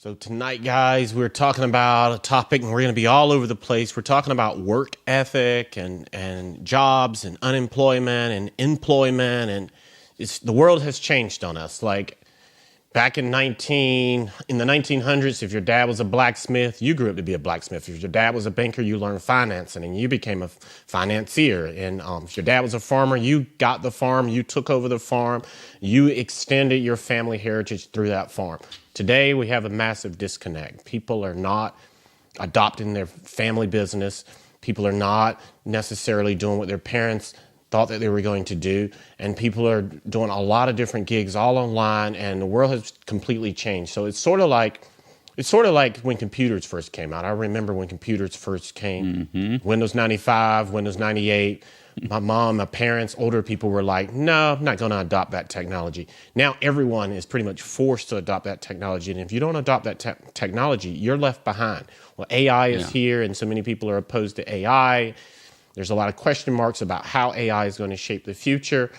So tonight, guys, we're talking about a topic, and we're going to be all over the place. We're talking about work ethic and jobs and unemployment and employment, and the world has changed on us. Like back in the 1900s, if your dad was a blacksmith, you grew up to be a blacksmith. If your dad was a banker, you learned financing and you became a financier. And if your dad was a farmer, you got the farm, you took over the farm, you extended your family heritage through that farm. Today, we have a massive disconnect. People are not adopting their family business. People are not necessarily doing what their parents thought that they were going to do. And people are doing a lot of different gigs all online, and the world has completely changed. So it's sort of like when computers first came out. I remember when computers first came, Windows 95, Windows 98. My mom, my parents, older people were like, no, I'm not going to adopt that technology. Now everyone is pretty much forced to adopt that technology. And if you don't adopt that technology, you're left behind. Well, AI is here, and so many people are opposed to AI. There's a lot of question marks about how AI is going to shape the future.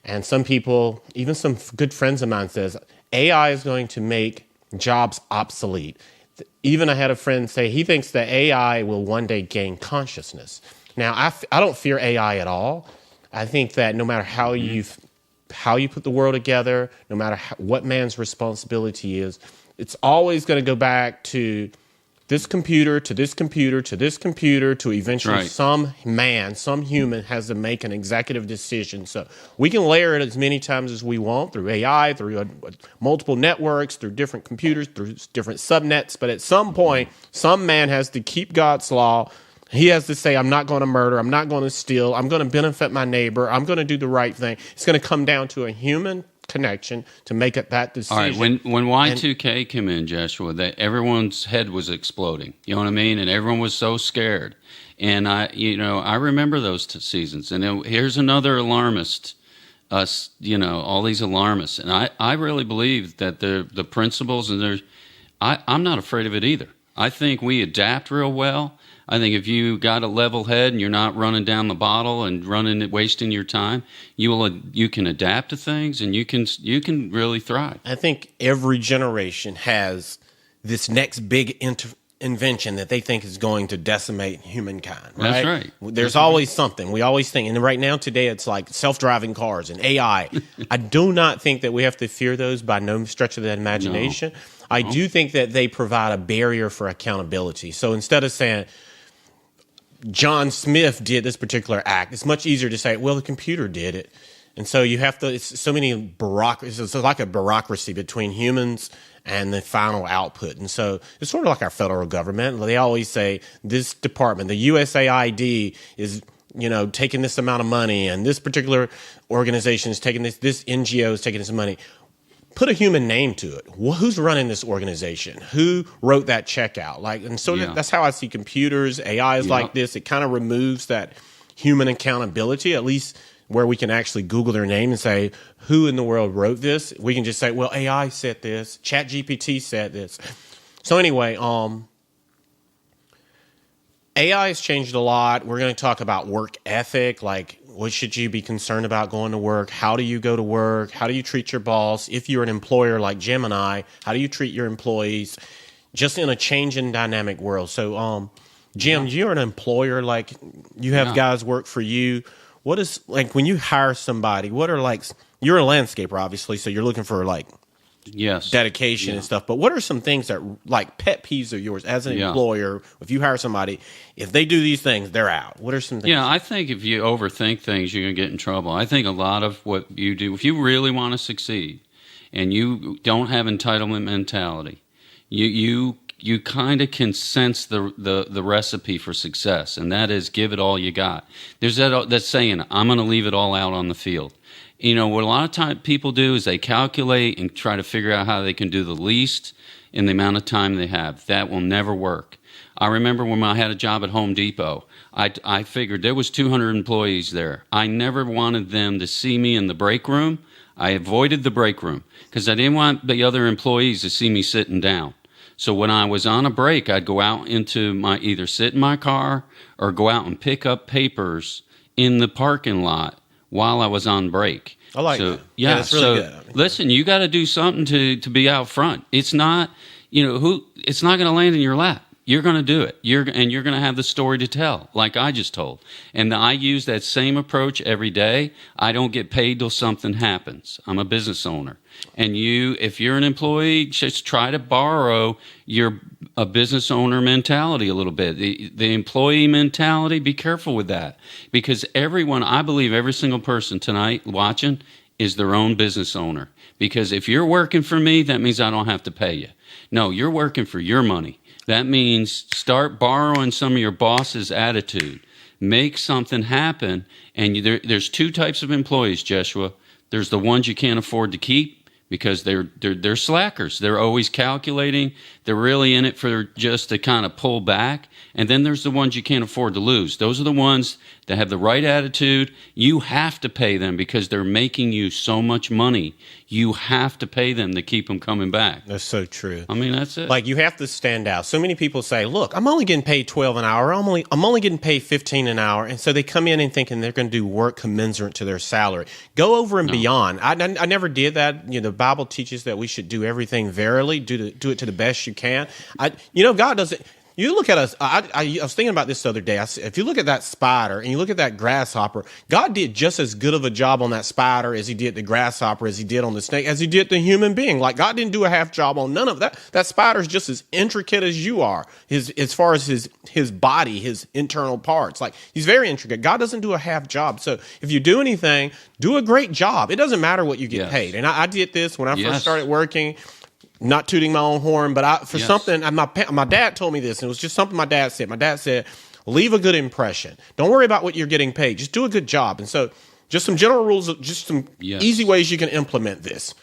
And some people, even some good friends of mine, says AI is going to make jobs obsolete. Even I had a friend say he thinks that AI will one day gain consciousness. Now, I don't fear AI at all. I think that no matter how you put the world together, no matter what man's responsibility is, it's always going to go back to this computer, to this computer, to this computer, to eventually some human has to make an executive decision. So we can layer it as many times as we want through AI, through multiple networks, through different computers, through different subnets. But at some point, some man has to keep God's law. He has to say, I'm not going to murder, I'm not going to steal, I'm going to benefit my neighbor, I'm going to do the right thing. It's going to come down to a human connection to make it that decision. All right, when Y2K came in, Joshua, that everyone's head was exploding. You know what I mean? And everyone was so scared. And I remember those seasons. And here's another alarmist. All these alarmists. And I really believe that the principles and I'm not afraid of it either. I think we adapt real well. I think if you got a level head and you're not running down the bottle and wasting your time, you can adapt to things and you can really thrive. I think every generation has this next big invention that they think is going to decimate humankind. Right? That's right. There's always something. We always think, and right now today it's like self-driving cars and AI. I do not think that we have to fear those by no stretch of the imagination. No. I do think that they provide a barrier for accountability. So instead of saying John Smith did this particular act, it's much easier to say, well, the computer did it. And so you have to, it's so many bureaucracy, it's like a bureaucracy between humans and the final output. And so it's sort of like our federal government. They always say this department, the USAID is, taking this amount of money, and this particular organization is taking this NGO is taking this money. Put a human name to it. Who's running this organization? Who wrote that check out? That's how I see computers, AI is like this. It kind of removes that human accountability, at least where we can actually Google their name and say, who in the world wrote this? We can just say, well, AI said this. ChatGPT said this. So anyway, AI has changed a lot. We're going to talk about work ethic, like what should you be concerned about going to work? How do you go to work? How do you treat your boss? If you're an employer like Jim and I, how do you treat your employees? Just in a changing dynamic world. So, Jim, you're an employer, like you have guys work for you. What is, like, when you hire somebody, what are, like, you're a landscaper, obviously, so you're looking for, like, dedication and stuff. But what are some things that, like, pet peeves of yours as an employer? If you hire somebody, if they do these things, they're out. What are some things? Yeah, I think if you overthink things, you're going to get in trouble. I think a lot of what you do, if you really want to succeed and you don't have entitlement mentality, you kind of can sense the recipe for success, and that is give it all you got. There's that saying, I'm going to leave it all out on the field. What a lot of time people do is they calculate and try to figure out how they can do the least in the amount of time they have. That will never work. I remember when I had a job at Home Depot, I figured there was 200 employees there. I never wanted them to see me in the break room. I avoided the break room because I didn't want the other employees to see me sitting down. So when I was on a break, I'd go out either sit in my car or go out and pick up papers in the parking lot while I was on break. I like that. Yeah, that's really good. Listen, you got to do something to be out front. It's not, it's not going to land in your lap. You're going to do it. You're going to have the story to tell, like I just told. And I use that same approach every day. I don't get paid till something happens. I'm a business owner. And if you're an employee, just try to borrow a business owner mentality a little bit. The employee mentality, be careful with that. Because I believe every single person tonight watching is their own business owner. Because if you're working for me, that means I don't have to pay you. No, you're working for your money. That means start borrowing some of your boss's attitude. Make something happen. And there's two types of employees, Joshua. There's the ones you can't afford to keep because they're slackers. They're always calculating. They're really in it for just to kind of pull back. And then there's the ones you can't afford to lose. Those are the ones that have the right attitude. You have to pay them because they're making you so much money. You have to pay them to keep them coming back. That's so true. I mean, that's it. Like, you have to stand out. So many people say, look, I'm only getting paid 12 an hour. I'm only getting paid 15 an hour. And so they come in and thinking they're going to do work commensurate to their salary. Go over and beyond. I never did that. The Bible teaches that we should do everything verily, do it to the best you can. God doesn't. You look at us. I was thinking about this the other day. If you look at that spider and you look at that grasshopper, God did just as good of a job on that spider as he did the grasshopper, as he did on the snake, as he did the human being. Like, God didn't do a half job on none of that. That spider's just as intricate as you are, as far as his body, his internal parts. Like, he's very intricate. God doesn't do a half job. So if you do anything, do a great job. It doesn't matter what you get paid. And I did this when I first started working. Not tooting my own horn, but something, my dad told me this, and it was just something my dad said. My dad said, leave a good impression. Don't worry about what you're getting paid. Just do a good job. And so just some general rules, just some easy ways you can implement this.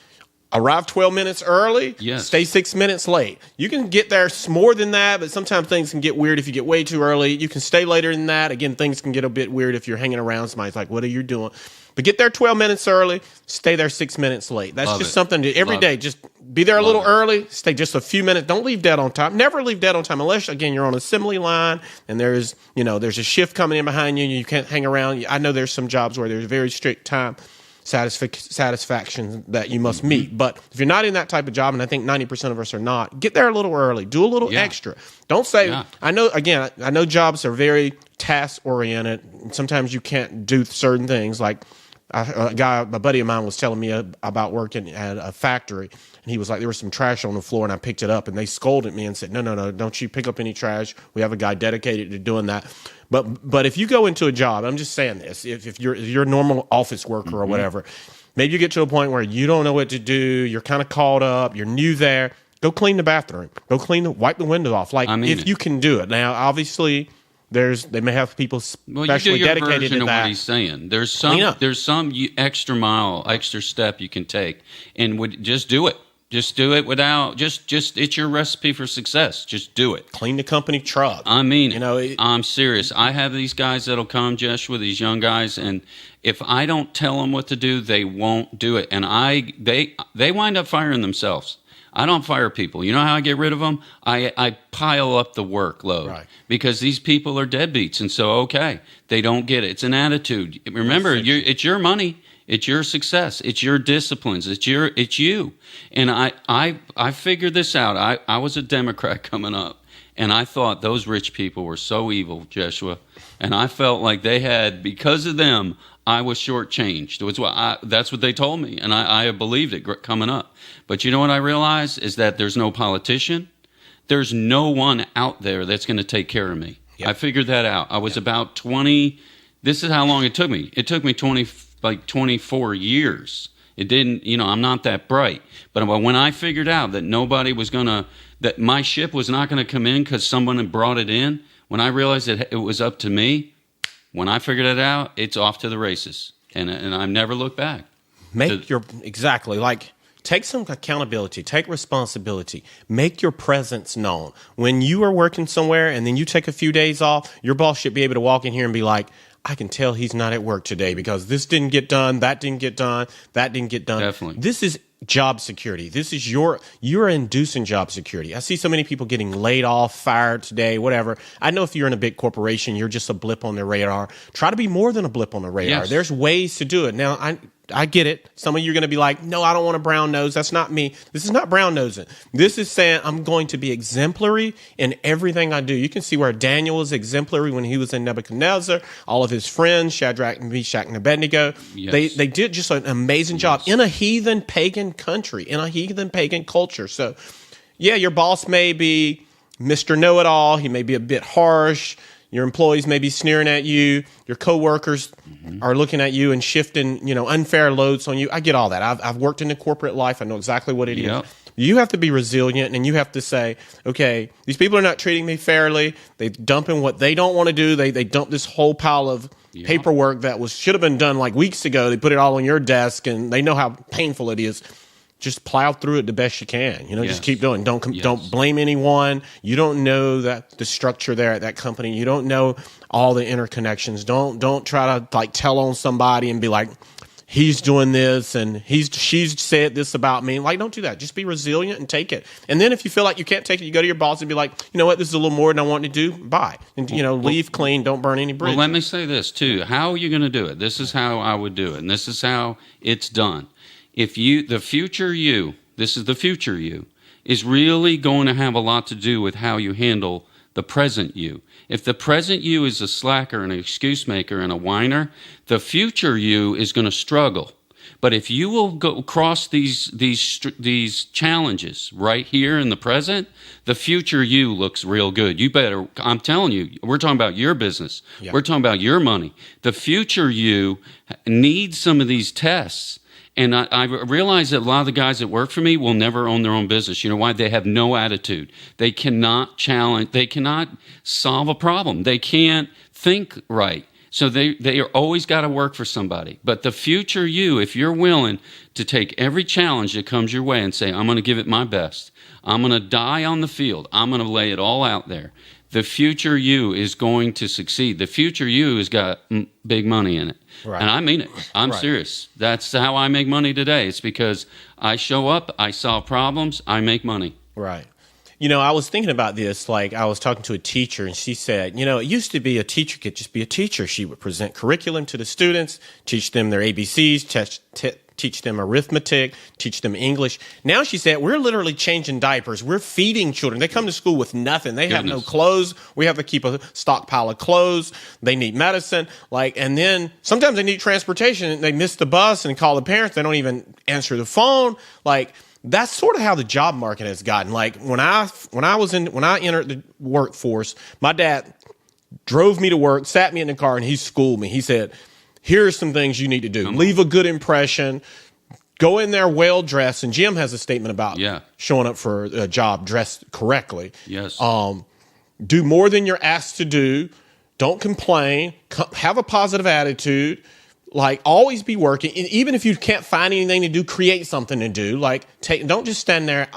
Arrive 12 minutes early, stay 6 minutes late. You can get there more than that, but sometimes things can get weird if you get way too early. You can stay later than that. Again, things can get a bit weird if you're hanging around. Somebody's like, what are you doing? But get there 12 minutes early, stay there 6 minutes late. That's just something to every day. Just be there a little early, stay just a few minutes. Don't leave dead on time. Never leave dead on time unless, again, you're on an assembly line and there's a shift coming in behind you and you can't hang around. I know there's some jobs where there's very strict time satisfaction that you must meet. But if you're not in that type of job, and I think 90% of us are not, get there a little early. Do a little extra. Don't say, I know jobs are very task-oriented. Sometimes you can't do certain things. Like a buddy of mine was telling me about working at a factory, and he was like, there was some trash on the floor, and I picked it up, and they scolded me and said, no, don't you pick up any trash. We have a guy dedicated to doing that. But if you go into a job, I'm just saying this, if you're a normal office worker or whatever, maybe you get to a point where you don't know what to do, you're kind of caught up, you're new there, go clean the bathroom, wipe the window off. If you can do it. Now, obviously, they may have people specially dedicated to that. What he's saying. There's some extra mile, extra step you can take, and just do it. Just do it without just it's your recipe for success. Just do it. Clean the company truck. I mean, I'm serious. I have these guys that'll come, Joshua, these young guys, and if I don't tell them what to do, they won't do it, and they wind up firing themselves. I don't fire people. You know how I get rid of them? I pile up the workload because these people are deadbeats, and so they don't get it. It's an attitude. Remember, it's your money. It's your success. It's your disciplines. It's you. And I figured this out. I was a Democrat coming up, and I thought those rich people were so evil, Joshua. And I felt like because of them, I was shortchanged. That's what they told me, and I believed it coming up. But you know what I realized is that there's no politician. There's no one out there that's going to take care of me. Yep. I figured that out. I was about 20. This is how long it took me. It took me 24 years. It didn't, I'm not that bright. But when I figured out that that my ship was not going to come in because someone had brought it in, when I realized that it was up to me, when I figured it out, it's off to the races. And I've never looked back. Take some accountability, take responsibility, make your presence known. When you are working somewhere and then you take a few days off, your boss should be able to walk in here and be like, I can tell he's not at work today because this didn't get done, that didn't get done, that didn't get done. Definitely. This is job security. This is you're inducing job security. I see so many people getting laid off, fired today, whatever. I know if you're in a big corporation, you're just a blip on their radar. Try to be more than a blip on the radar. Yes. There's ways to do it. Now, I get it. Some of you are going to be like, no, I don't want a brown nose. That's not me. This is not brown nosing. This is saying I'm going to be exemplary in everything I do. You can see where Daniel was exemplary when he was in Nebuchadnezzar. All of his friends, Shadrach, Meshach, and Abednego, Yes. they did just an amazing job in a heathen pagan country, in a heathen pagan culture. So, yeah, your boss may be Mr. Know-It-All. He may be a bit harsh. Your employees may be sneering at you. Your coworkers are looking at you and shifting, unfair loads on you. I get all that. I've worked in the corporate life. I know exactly what it is. You have to be resilient, and you have to say, okay, these people are not treating me fairly. They dumping what they don't want to do. They dump this whole pile of paperwork that should have been done like weeks ago. They put it all on your desk, and they know how painful it is. Just plow through it the best you can. Just keep doing. Don't blame anyone. You don't know the structure there at that company. You don't know all the interconnections. Don't try to tell on somebody and be like, he's doing this and she's said this about me. Don't do that. Just be resilient and take it. And then if you feel like you can't take it, you go to your boss and be like, you know what, this is a little more than I want to do. Bye. And leave clean. Don't burn any bridges. Well, let me say this too. How are you going to do it? This is how I would do it, and this is how it's done. If the future you, this is the future you, is really going to have a lot to do with how you handle the present you. If the present you is a slacker and an excuse maker and a whiner, the future you is going to struggle. But if you will go across these challenges right here in the present, the future you looks real good. You better, I'm telling you, we're talking about your business. Yeah. We're talking about your money. The future you needs some of these tests. And I realize that a lot of the guys that work for me will never own their own business. You know why? They have no attitude. They cannot challenge. They cannot solve a problem. They can't think right. So they are always got to work for somebody. But the future you, if you're willing to take every challenge that comes your way and say, I'm going to give it my best. I'm going to die on the field. I'm going to lay it all out there. The future you is going to succeed. The future you has got big money in it. Right. And I mean it. I'm serious. That's how I make money today. It's because I show up, I solve problems, I make money. Right. I was thinking about this. I was talking to a teacher, and she said, it used to be a teacher could just be a teacher. She would present curriculum to the students, teach them their ABCs, teach them arithmetic, teach them English. Now she said, we're literally changing diapers. We're feeding children. They come to school with nothing. They have no clothes. We have to keep a stockpile of clothes. They need medicine. And then sometimes they need transportation, and they miss the bus and call the parents. They don't even answer the phone. That's sort of how the job market has gotten. When I entered the workforce, my dad drove me to work, sat me in the car, and he schooled me. He said, here's some things you need to do. Leave a good impression. Go in there well dressed. And Jim has a statement about showing up for a job dressed correctly. Yes. Do more than you're asked to do. Don't complain. Have a positive attitude. Always be working. And even if you can't find anything to do, create something to do. Don't just stand there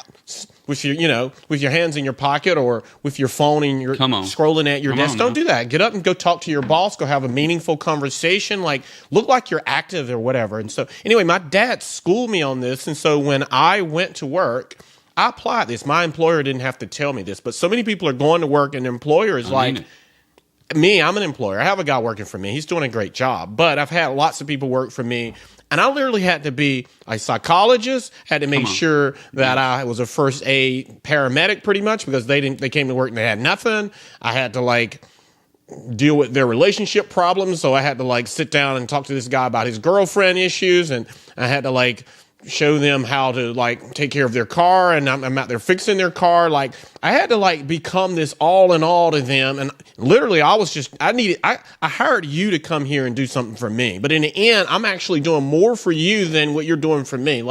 with your hands in your pocket or with your phone and you're scrolling at your desk. Don't do that. Get up and go talk to your boss. Go have a meaningful conversation. Look like you're active or whatever. And so anyway, my dad schooled me on this. And so when I went to work, I applied this. My employer didn't have to tell me this, but so many people are going to work and their employer is me, I'm an employer. I have a guy working for me. He's doing a great job. But I've had lots of people work for me. And I literally had to be a psychologist, had to make sure that I was a first aid paramedic pretty much because they came to work and they had nothing. I had to deal with their relationship problems. So I had to sit down and talk to this guy about his girlfriend issues. And I had to show them how to take care of their car, and I'm out there fixing their car. I had to become this all in all to them, and literally I hired you to come here and do something for me, but in the end I'm actually doing more for you than what you're doing for me.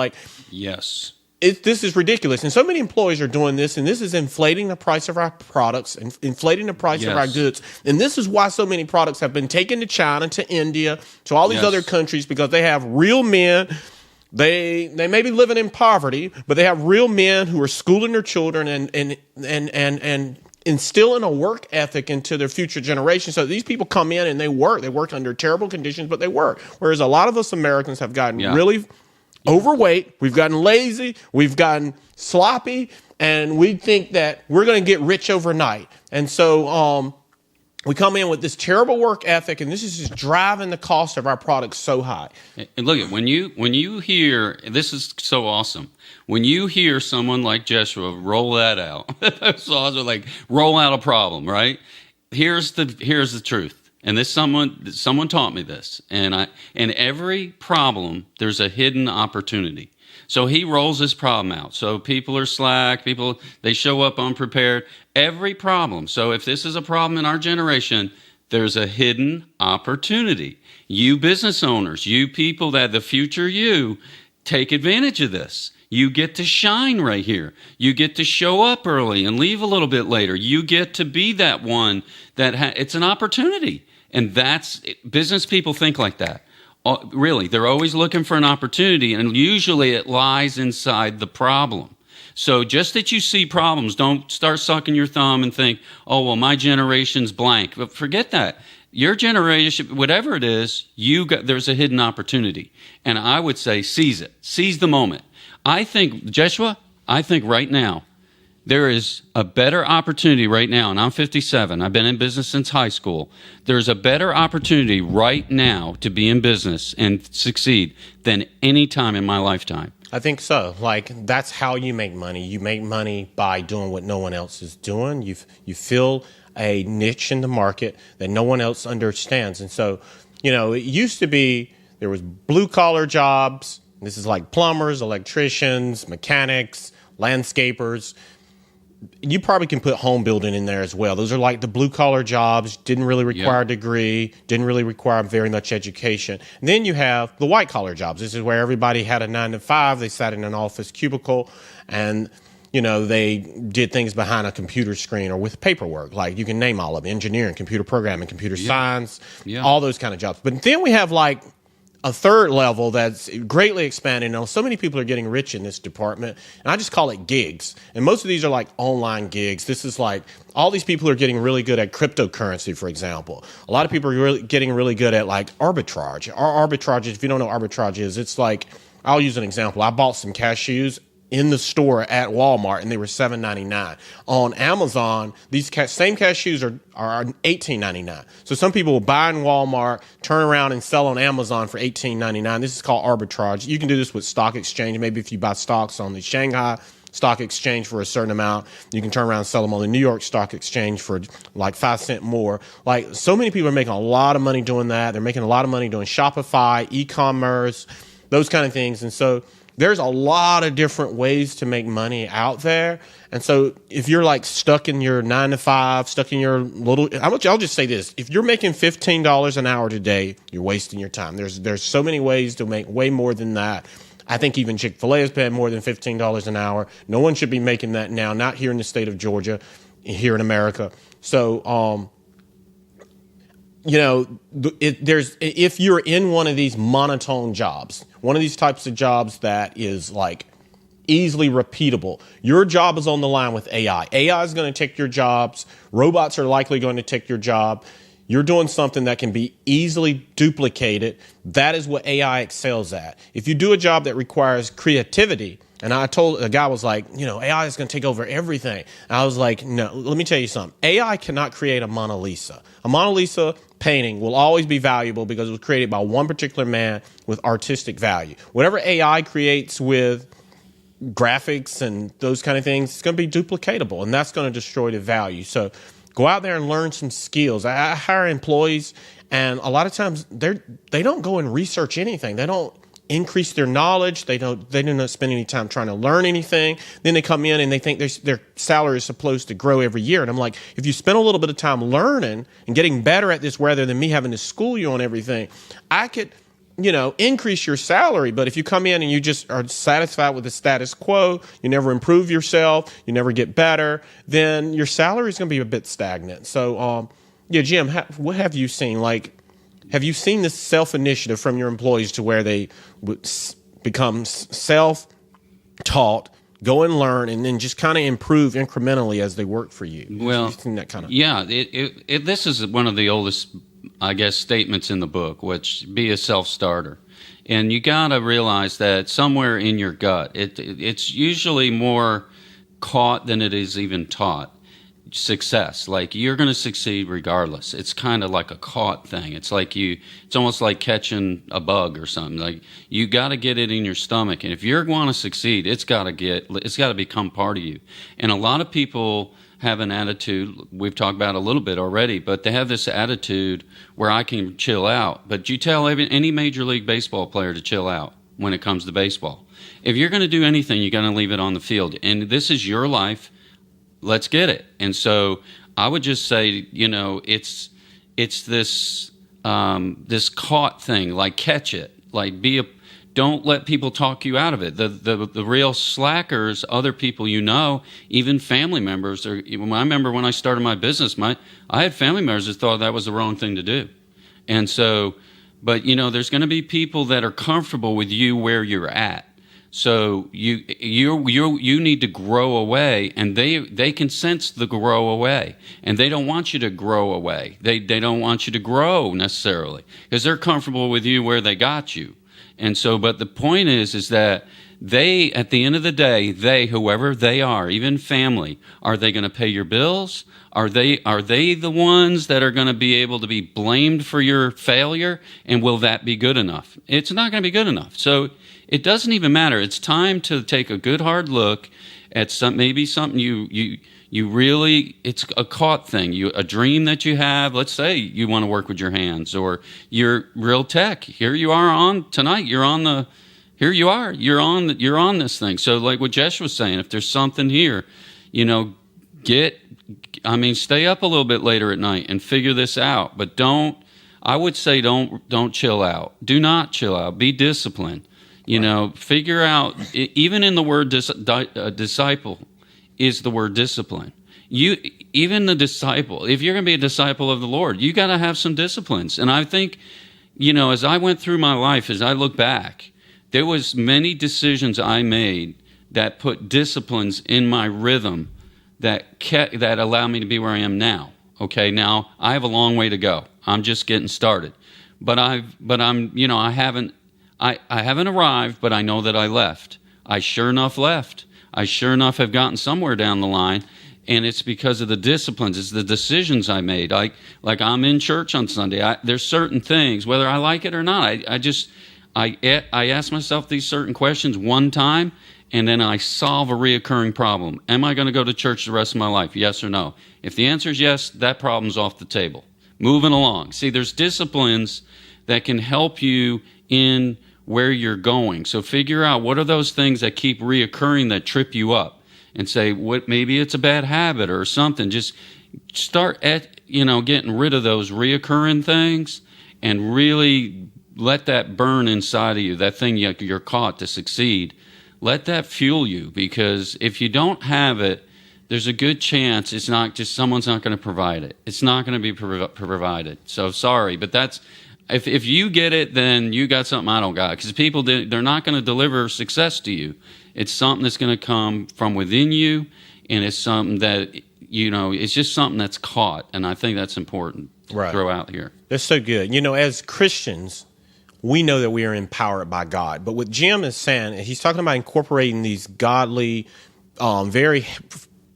Yes, this is ridiculous, and so many employees are doing this, and this is inflating the price of our products and inflating the price of our goods, and this is why so many products have been taken to China, to India, to all these other countries, because they have real men. They may be living in poverty, but they have real men who are schooling their children and instilling a work ethic into their future generation. So these people come in and they work. They work under terrible conditions, but they work. Whereas a lot of us Americans have gotten really overweight. We've gotten lazy. We've gotten sloppy, and we think that we're going to get rich overnight. And so we come in with this terrible work ethic, and this is just driving the cost of our products so high. And look at when you hear, this is so awesome. When you hear someone like Joshua roll that out, that's awesome. Like roll out a problem, right? Here's the truth. And this someone taught me this. And in every problem there's a hidden opportunity. So he rolls this problem out. So people are slack, they show up unprepared. Every problem. So if this is a problem in our generation, there's a hidden opportunity. You business owners, you people that the future you, take advantage of this. You get to shine right here. You get to show up early and leave a little bit later. You get to be that one that it's an opportunity. And business people think like that. Really, they're always looking for an opportunity, and usually it lies inside the problem. So just that you see problems, don't start sucking your thumb and think, oh, well, my generation's blank. But forget that. Your generation, whatever it is, there's a hidden opportunity. And I would say seize it. Seize the moment. I think right now, there is a better opportunity right now, and I'm 57. I've been in business since high school. There's a better opportunity right now to be in business and succeed than any time in my lifetime. I think so. Like, that's how you make money. You make money by doing what no one else is doing. You fill a niche in the market that no one else understands. And so, it used to be there was blue-collar jobs. This is like plumbers, electricians, mechanics, landscapers. You probably can put home building in there as well. Those are like the blue-collar jobs, didn't really require a degree, didn't really require very much education. And then you have the white-collar jobs. This is where everybody had a 9-to-5. They sat in an office cubicle, and, they did things behind a computer screen or with paperwork. Like, you can name all of them: engineering, computer programming, computer science, all those kind of jobs. But then we have, like, a third level that's greatly expanding. Now, so many people are getting rich in this department, and I just call it gigs. And most of these are like online gigs. This is like all these people are getting really good at cryptocurrency, for example. A lot of people are getting really good at like arbitrage. Arbitrage, if you don't know what arbitrage is, it's like, I'll use an example. I bought some cashews in the store at Walmart, and they were $7.99. On Amazon, these same cashews are $18.99. So some people will buy in Walmart, turn around and sell on Amazon for $18.99. This is called arbitrage. You can do this with stock exchange. Maybe if you buy stocks on the Shanghai Stock Exchange for a certain amount, you can turn around and sell them on the New York Stock Exchange for like 5 cents more. Like, so many people are making a lot of money doing that. They're making a lot of money doing Shopify, e-commerce, those kind of things. And so there's a lot of different ways to make money out there. And so if you're like stuck in your 9-to-5, stuck in your I'll just say this. If you're making $15 an hour today, you're wasting your time. There's so many ways to make way more than that. I think even Chick-fil-A is paying more than $15 an hour. No one should be making that now, not here in the state of Georgia, here in America. So, if you're in one of these monotone jobs, one of these types of jobs that is like easily repeatable, your job is on the line with AI. AI is going to take your jobs. Robots are likely going to take your job. You're doing something that can be easily duplicated. That is what AI excels at. If you do a job that requires creativity, and I told a guy, was like, AI is going to take over everything. And I was like, no, let me tell you something. AI cannot create a Mona Lisa. A Mona Lisa painting will always be valuable because it was created by one particular man with artistic value. Whatever AI creates with graphics and those kind of things, it's going to be duplicatable, and that's going to destroy the value. So go out there and learn some skills. I hire employees, and a lot of times they don't go and research anything. They don't increase their knowledge. They do not spend any time trying to learn anything. Then they come in and they think their salary is supposed to grow every year. And I'm like, if you spend a little bit of time learning and getting better at this rather than me having to school you on everything, I could, increase your salary. But if you come in and you just are satisfied with the status quo, you never improve yourself, you never get better, then your salary is going to be a bit stagnant. So, Jim, what have you seen? Like, have you seen this self-initiative from your employees to where they would become self-taught, go and learn, and then just kind of improve incrementally as they work for you? Well, have you seen that kind of? Yeah, this is one of the oldest, I guess, statements in the book, which be a self-starter. And you got to realize that somewhere in your gut, it's usually more caught than it is even taught. success. Like, you're going to succeed regardless. It's kind of like a caught thing. It's like it's almost like catching a bug or something. Like, you got to get it in your stomach. And if you want to succeed, it's got to become part of you. And a lot of people have an attitude, we've talked about it a little bit already, but they have this attitude where I can chill out. But you tell any Major League Baseball player to chill out when it comes to baseball. If you're going to do anything, you're going to leave it on the field. And this is your life. Let's get it. And so I would just say, it's this this caught thing. Like, catch it. Like, don't let people talk you out of it. The real slackers, other people, even family members. I remember when I started my business, I had family members that thought that was the wrong thing to do. And so, but there's going to be people that are comfortable with you where you're at. So you need to grow away, and they can sense the grow away, and they don't want you to grow away. They don't want you to grow necessarily, because they're comfortable with you where they got you. And so, but the point is that they, at the end of the day, whoever they are, even family, are they going to pay your bills? Are they the ones that are going to be able to be blamed for your failure? And will that be good enough? It's not going to be good enough. So it doesn't even matter. It's time to take a good hard look at maybe something you really, it's a caught thing. A dream that you have. Let's say you want to work with your hands, or you're real tech. Here you are on tonight. You're on this thing. So like what Jesh was saying, if there's something here, stay up a little bit later at night and figure this out. But don't chill out. Do not chill out. Be disciplined. Figure out, even in the word disciple is the word discipline. Even the disciple, if you're going to be a disciple of the Lord, you got to have some disciplines. And I think, as I went through my life, as I look back, there was many decisions I made that put disciplines in my rhythm that allow me to be where I am now. Okay, now I have a long way to go. I'm just getting started, I haven't arrived, but I know that I left. I sure enough left. I sure enough have gotten somewhere down the line, and it's because of the disciplines. It's the decisions I made. Like I'm in church on Sunday. There's certain things, whether I like it or not. I ask myself these certain questions one time, and then I solve a reoccurring problem. Am I going to go to church the rest of my life? Yes or no? If the answer is yes, that problem's off the table. Moving along. See, there's disciplines that can help you in where you're going. So figure out what are those things that keep reoccurring that trip you up, and say, maybe it's a bad habit or something. Just start getting rid of those reoccurring things, and really let that burn inside of you, that thing you're caught to succeed. Let that fuel you, because if you don't have it, there's a good chance it's not just someone's not going to provide it. It's not going to be provided. So sorry, but that's, if you get it, then you got something I don't got. Because people, they're not going to deliver success to you. It's something that's going to come from within you, and it's something that, it's just something that's caught. And I think that's important to throw out here. That's so good. As Christians, we know that we are empowered by God. But what Jim is saying, he's talking about incorporating these godly, very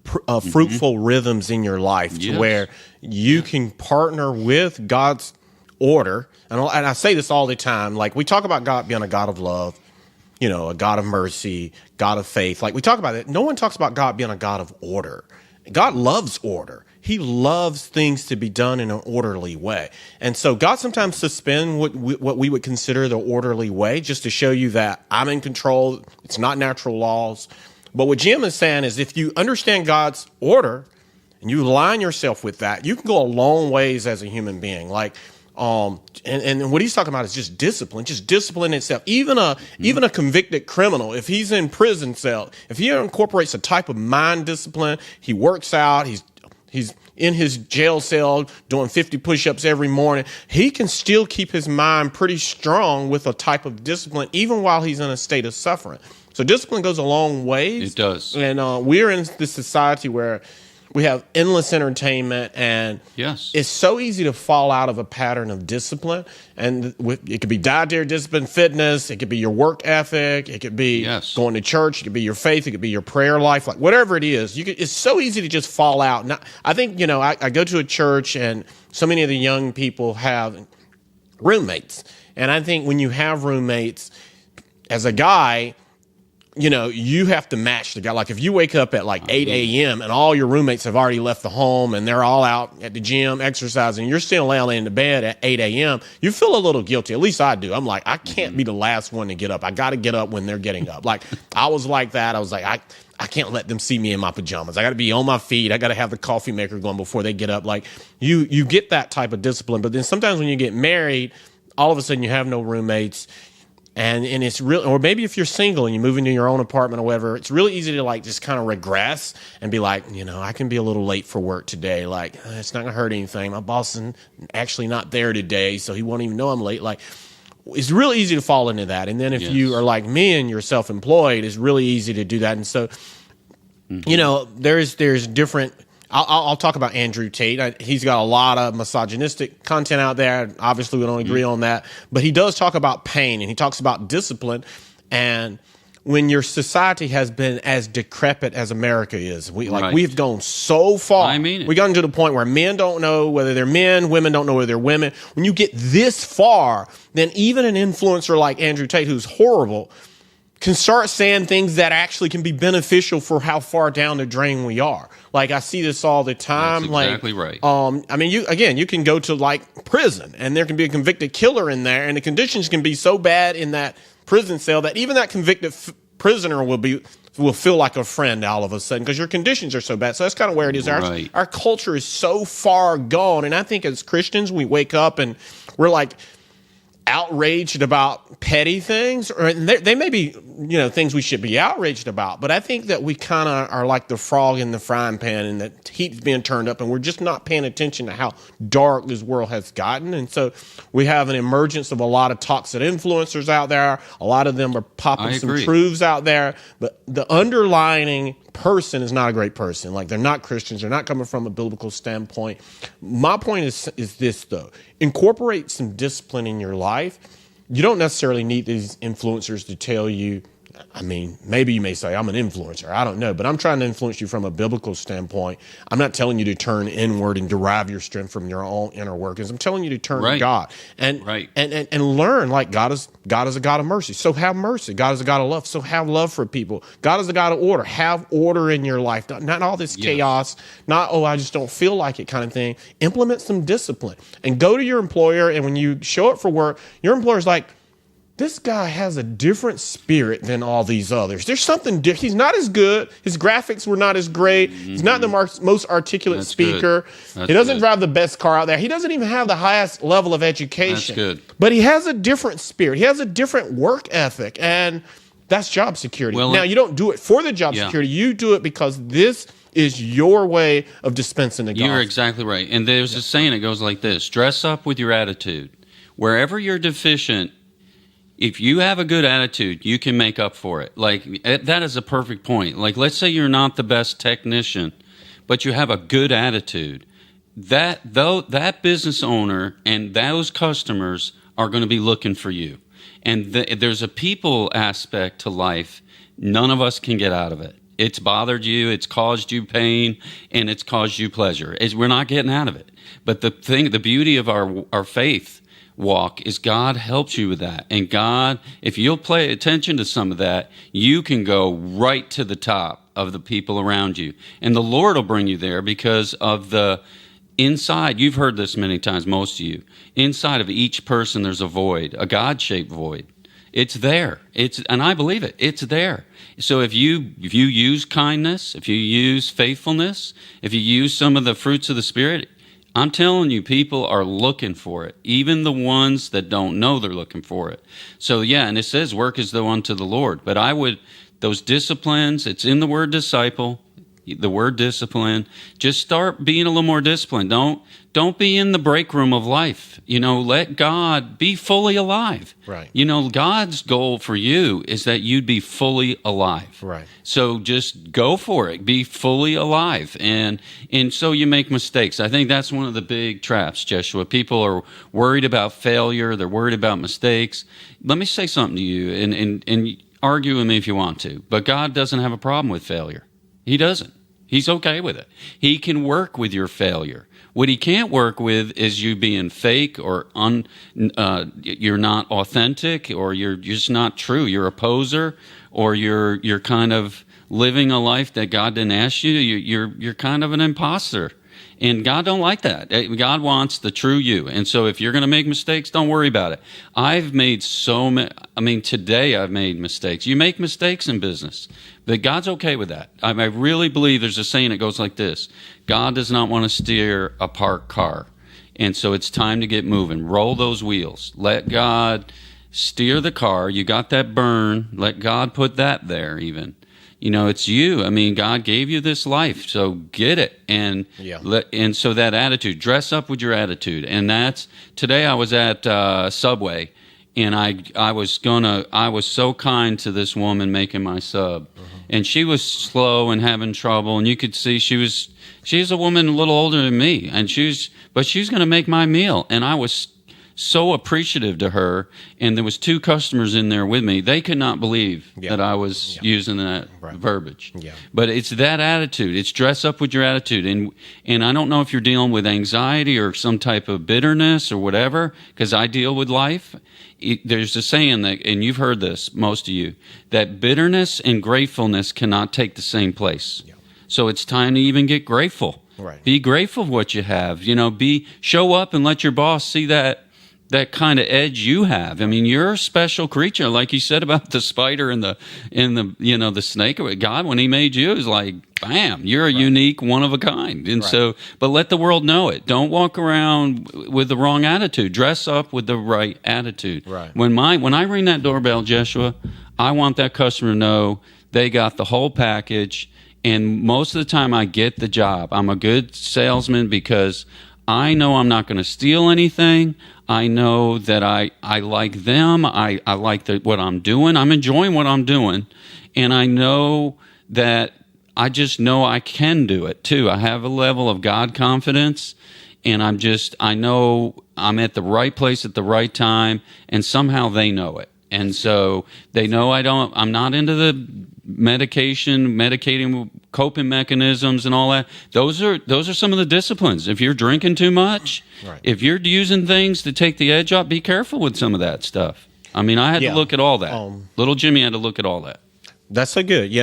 fruitful rhythms in your life, to where you can partner with God's order. And I say this all the time. Like, we talk about God being a God of love, a God of mercy, God of faith. Like, we talk about it. No one talks about God being a God of order. God loves order. He loves things to be done in an orderly way. And so God sometimes suspends what we would consider the orderly way, just to show you that I'm in control. It's not natural laws. But what Jim is saying is, if you understand God's order and you align yourself with that, you can go a long ways as a human being. Like, and what he's talking about is just discipline itself. Even a convicted criminal, if he's in prison cell, if he incorporates a type of mind discipline, he works out, he's in his jail cell doing 50 push-ups every morning, he can still keep his mind pretty strong with a type of discipline, even while he's in a state of suffering. So discipline goes a long ways. It does. And we're in this society where We have endless entertainment, and Yes. it's so easy to fall out of a pattern of discipline. And it could be dietary discipline, fitness. It could be your work ethic. It could be going to church. It could be your faith. It could be your prayer life. Like whatever it is, it's so easy to just fall out. And I think, I go to a church, and so many of the young people have roommates. And I think when you have roommates, as a guy, you have to match the guy. Like if you wake up at like 8 a.m. and all your roommates have already left the home and they're all out at the gym exercising, you're still laying in the bed at 8 a.m., you feel a little guilty. At least I do. I'm like, I can't be the last one to get up. I got to get up when they're getting up. Like I was like that. I was like, I can't let them see me in my pajamas. I got to be on my feet. I got to have the coffee maker going before they get up. Like you get that type of discipline. But then sometimes when you get married, all of a sudden you have no roommates. And it's real, or maybe if you're single and you move into your own apartment or whatever, it's really easy to like just kind of regress and be like, I can be a little late for work today. Like it's not gonna hurt anything. My boss is actually not there today, so he won't even know I'm late. Like it's really easy to fall into that. And then if you are like me and you're self-employed, it's really easy to do that. And so, there's different. I'll talk about Andrew Tate. He's got a lot of misogynistic content out there. Obviously, we don't agree on that. But he does talk about pain, and he talks about discipline. And when your society has been as decrepit as America is, we've gone so far. I mean it. We've gotten to the point where men don't know whether they're men, women don't know whether they're women. When you get this far, then even an influencer like Andrew Tate, who's horrible, can start saying things that actually can be beneficial for how far down the drain we are. Like I see this all the time. That's exactly right. You can go to like prison, and there can be a convicted killer in there, and the conditions can be so bad in that prison cell that even that convicted prisoner will feel like a friend all of a sudden because your conditions are so bad. So that's kind of where it is. Right. Our culture is so far gone, and I think as Christians we wake up and we're like outraged about petty things, or they may be, things we should be outraged about. But I think that we kind of are like the frog in the frying pan, and the heat's being turned up, and we're just not paying attention to how dark this world has gotten. And so we have an emergence of a lot of toxic influencers out there. A lot of them are popping some truths out there, but the underlining person is not a great person. Like they're not Christians. They're not coming from a biblical standpoint. My point is this though: incorporate some discipline in your life. You don't necessarily need these influencers to tell you. I mean, maybe you may say, I'm an influencer. I don't know, but I'm trying to influence you from a biblical standpoint. I'm not telling you to turn inward and derive your strength from your own inner workings. I'm telling you to turn to God and learn like God is a God of mercy. So have mercy. God is a God of love. So have love for people. God is a God of order. Have order in your life. Not all this chaos, not, I just don't feel like it kind of thing. Implement some discipline and go to your employer. And when you show up for work, your employer's like, this guy has a different spirit than all these others. There's something different. He's not as good. His graphics were not as great. He's not the most articulate speaker. He doesn't drive the best car out there. He doesn't even have the highest level of education. That's good. But he has a different spirit. He has a different work ethic. And that's job security. Now, you don't do it for the job security. You do it because this is your way of dispensing the gospel. You're exactly right. And there's a saying that goes like this: dress up with your attitude. Wherever you're deficient, if you have a good attitude, you can make up for it. Like, that is a perfect point. Like, let's say you're not the best technician, but you have a good attitude. That business owner and those customers are going to be looking for you. And there's a people aspect to life. None of us can get out of it. It's bothered you, it's caused you pain, and it's caused you pleasure. We're not getting out of it. But the beauty of our faith walk is God helps you with that. And God, if you'll pay attention to some of that, you can go right to the top of the people around you. And the Lord will bring you there because of the inside. You've heard this many times, most of you. Inside of each person, there's a void, a God-shaped void. It's there. And I believe it. It's there. So if you use kindness, if you use faithfulness, if you use some of the fruits of the Spirit, I'm telling you, people are looking for it, even the ones that don't know they're looking for it. So, and it says work as though unto the Lord. But those disciplines, it's in the word disciple. the word discipline. Just start being a little more disciplined. Don't be in the break room of life. Let God be fully alive. Right. God's goal for you is that you'd be fully alive. Right. So just go for it. Be fully alive. And so you make mistakes. I think that's one of the big traps, Joshua. People are worried about failure. They're worried about mistakes. Let me say something to you, and argue with me if you want to, but God doesn't have a problem with failure. He doesn't. He's okay with it. He can work with your failure. What he can't work with is you being fake or you're not authentic, or you're just not true. You're a poser, or you're kind of living a life that God didn't ask you. You're kind of an imposter. And God don't like that. God wants the true you. And so if you're going to make mistakes, don't worry about it. I've made today I've made mistakes. You make mistakes in business, but God's okay with that. I really believe there's a saying that goes like this: God does not want to steer a parked car. And so it's time to get moving. Roll those wheels. Let God steer the car. You got that burn. Let God put that there even. It's you. God gave you this life, so get it. And and so that attitude, dress up with your attitude. And today I was at Subway, and I was so kind to this woman making my sub, and she was slow and having trouble, and you could see she's a woman a little older than me, and but she was going to make my meal, and I was so appreciative to her, and there was 2 customers in there with me. They could not believe that I was using that verbiage. Yeah. But it's that attitude. It's dress up with your attitude. And I don't know if you're dealing with anxiety or some type of bitterness or whatever, because I deal with life. There's a saying that, and you've heard this, most of you, that bitterness and gratefulness cannot take the same place. Yeah. So it's time to even get grateful. Right. Be grateful for what you have. Show up and let your boss see that kind of edge you have. You're a special creature, like you said about the spider and the snake. God, when he made you, it was like, bam, you're a unique, one of a kind. And but let the world know it. Don't walk around with the wrong attitude. Dress up with the right attitude. Right. When I ring that doorbell, Joshua, I want that customer to know they got the whole package. And most of the time I get the job. I'm a good salesman because I know I'm not going to steal anything. I know that I like them. I like what I'm doing. I'm enjoying what I'm doing. And I know that I just know I can do it too. I have a level of God confidence, and I know I'm at the right place at the right time, and somehow they know it. And so they know I'm not into the medicating coping mechanisms and all that. Those are some of the disciplines. If you're drinking too much, if you're using things to take the edge off, be careful with some of that stuff. I had to look at all that. Little Jimmy had to look at all that. That's so good.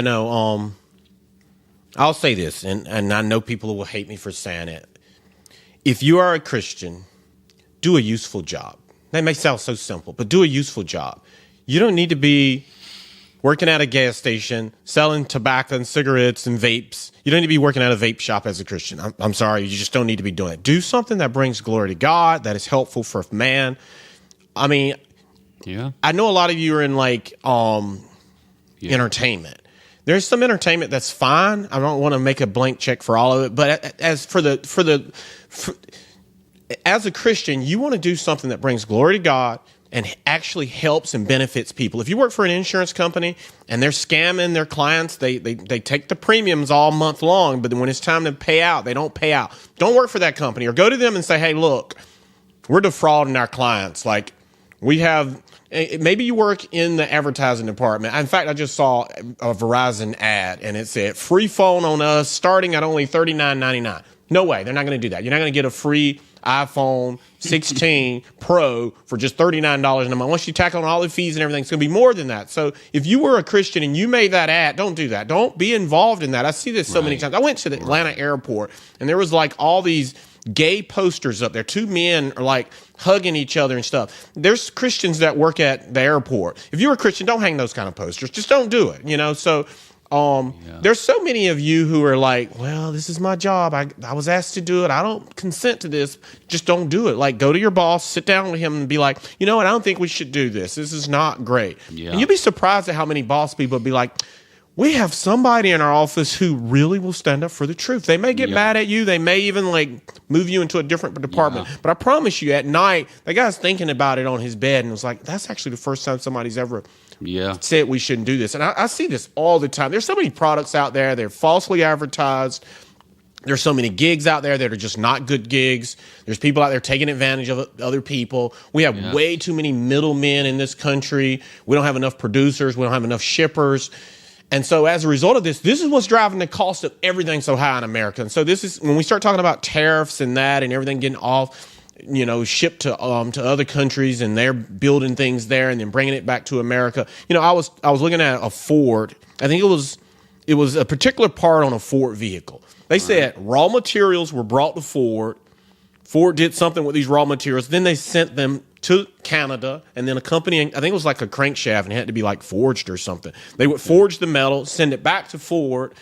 I'll say this, and I know people will hate me for saying it. If you are a Christian, do a useful job. That may sound so simple, but do a useful job. You don't need to be working at a gas station, selling tobacco and cigarettes and vapes. You don't need to be working at a vape shop as a Christian. I'm sorry, you just don't need to be doing it. Do something that brings glory to God, that is helpful for man. I know a lot of you are in entertainment. There's some entertainment that's fine. I don't want to make a blank check for all of it, but as a Christian, you want to do something that brings glory to God and actually helps and benefits people. If you work for an insurance company and they're scamming their clients, they take the premiums all month long, but when it's time to pay out, they don't pay out. Don't work for that company, or go to them and say, hey, look, we're defrauding our clients. Maybe you work in the advertising department. In fact, I just saw a Verizon ad, and it said, free phone on us starting at only $39.99. No way. They're not going to do that. You're not going to get a free iPhone 16 Pro for just $39 a month. Once you tack on all the fees and everything, it's going to be more than that. So if you were a Christian and you made that ad, don't do that. Don't be involved in that. I see this so many times. I went to the Atlanta airport, and there was all these gay posters up there. 2 men are hugging each other and stuff. There's Christians that work at the airport. If you're a Christian, don't hang those kind of posters. Just don't do it. So there's so many of you who are well, this is my job. I was asked to do it. I don't consent to this. Just don't do it. Go to your boss, sit down with him and be like, you know what? I don't think we should do this. This is not great. Yeah. And you'll be surprised at how many boss people would be like, we have somebody in our office who really will stand up for the truth. They may get mad at you. They may even like move you into a different department. But I promise you, at night, the guy's thinking about it on his bed and was like, that's actually the first time somebody's ever said we shouldn't do this. And I see this all the time. There's so many products out there. They're falsely advertised. There's so many gigs out there that are just not good gigs. There's people out there taking advantage of other people. We have way too many middlemen in this country. We don't have enough producers. We don't have enough shippers. And so as a result of this is what's driving the cost of everything so high in America. And so this is when we start talking about tariffs and that and everything getting off, shipped to other countries and they're building things there and then bringing it back to America. I was looking at a Ford. I think it was a particular part on a Ford vehicle. They said raw materials were brought to Ford. Ford did something with these raw materials. Then they sent them to Canada, and then a company, I think it was like a crankshaft, and it had to be like forged or something. They would forge the metal, send it back to Ford,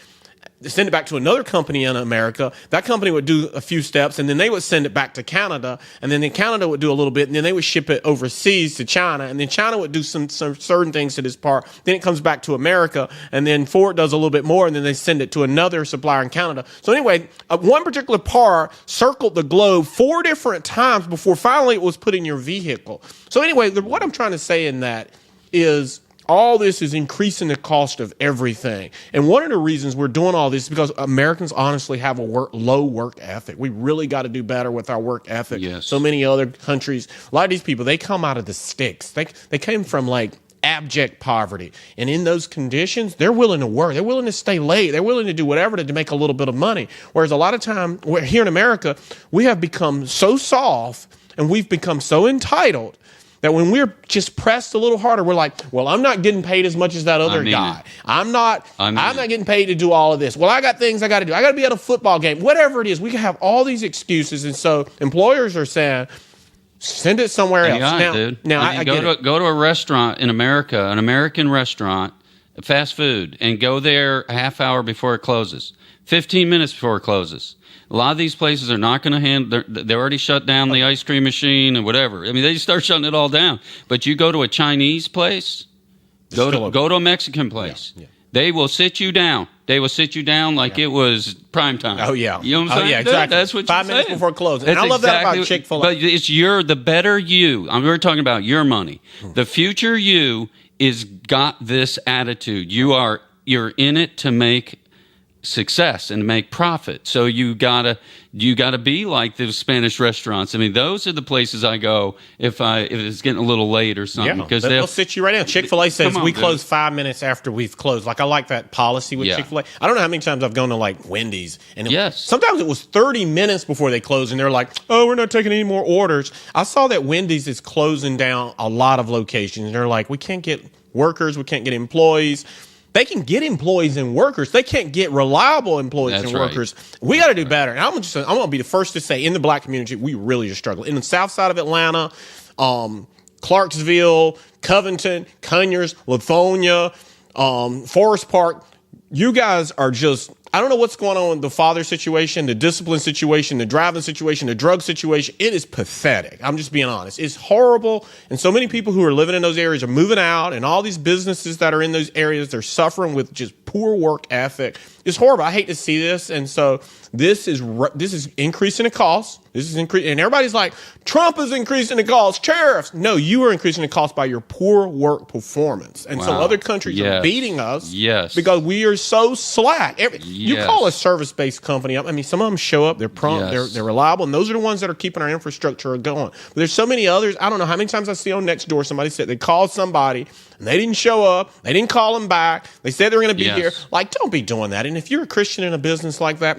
send it back to another company in America. That company would do a few steps, and then they would send it back to Canada, and then Canada would do a little bit, and then they would ship it overseas to China, and then China would do some certain things to this part. Then it comes back to America, and then Ford does a little bit more, and then they send it to another supplier in Canada. So anyway, one particular part circled the globe 4 different times before finally it was put in your vehicle. So anyway, what I'm trying to say in that is all this is increasing the cost of everything. And one of the reasons we're doing all this is because Americans honestly have a low work ethic. We really got to do better with our work ethic. Yes. So many other countries, a lot of these people, they come out of the sticks. They came from like abject poverty. And in those conditions, they're willing to work. They're willing to stay late. They're willing to do whatever to make a little bit of money. Whereas a lot of time here in America, we have become so soft and we've become so entitled that when we're just pressed a little harder, we're like, well, I'm not getting paid as much as that other guy. I'm not getting paid to do all of this. Well, I got things I got to do. I got to be at a football game. Whatever it is, we can have all these excuses. And so employers are saying, send it somewhere else. I go to a restaurant in America, an American restaurant, fast food, and go there a half hour before it closes, 15 minutes before it closes. A lot of these places are not going to they're already shut down the ice cream machine and whatever. I mean, they start shutting it all down. But you go to a Chinese place, go to a Mexican place. Yeah. They will sit you down. They will sit you down like it was prime time. Oh, yeah. You know what I'm saying? Yeah, exactly. That's what 5 minutes before close. And I love that about Chick-fil-A. But it's the better you. We're talking about your money. The future you is got this attitude. You're in it to make success and make profit. So you gotta be like the Spanish restaurants. I mean, those are the places I go if it's getting a little late or something. Because they'll sit you right down. Chick-fil-A says we close 5 minutes after we've closed. Like I like that policy with Chick-fil-A. I don't know how many times I've gone to like Wendy's and sometimes it was 30 minutes before they closed and they're like, oh, we're not taking any more orders. I saw that Wendy's is closing down a lot of locations. They're like, we can't get workers, we can't get employees. They can get employees and workers. They can't get reliable employees and workers. We got to do better. And I'm going to be the first to say, in the black community, we really just struggle. In the south side of Atlanta, Clarksville, Covington, Conyers, Lithonia, Forest Park, you guys are just, I don't know what's going on with the father situation, the discipline situation, the driving situation, the drug situation. It is pathetic. I'm just being honest. It's horrible. And so many people who are living in those areas are moving out, and all these businesses that are in those areas, they're suffering with just poor work ethic. It's horrible. I hate to see this. And so this is increasing the cost. This is increasing. And everybody's like, Trump is increasing the cost, tariffs. No, you are increasing the cost by your poor work performance. And so other countries are beating us because we are so slack. You call a service-based company up. I mean, some of them show up. They're prompt. They're reliable. And those are the ones that are keeping our infrastructure going. But there's so many others. I don't know how many times I see on Nextdoor somebody said they called somebody and they didn't show up. They didn't call them back. They said they were going to be here. Like, don't be doing that. And if you're a Christian in a business like that,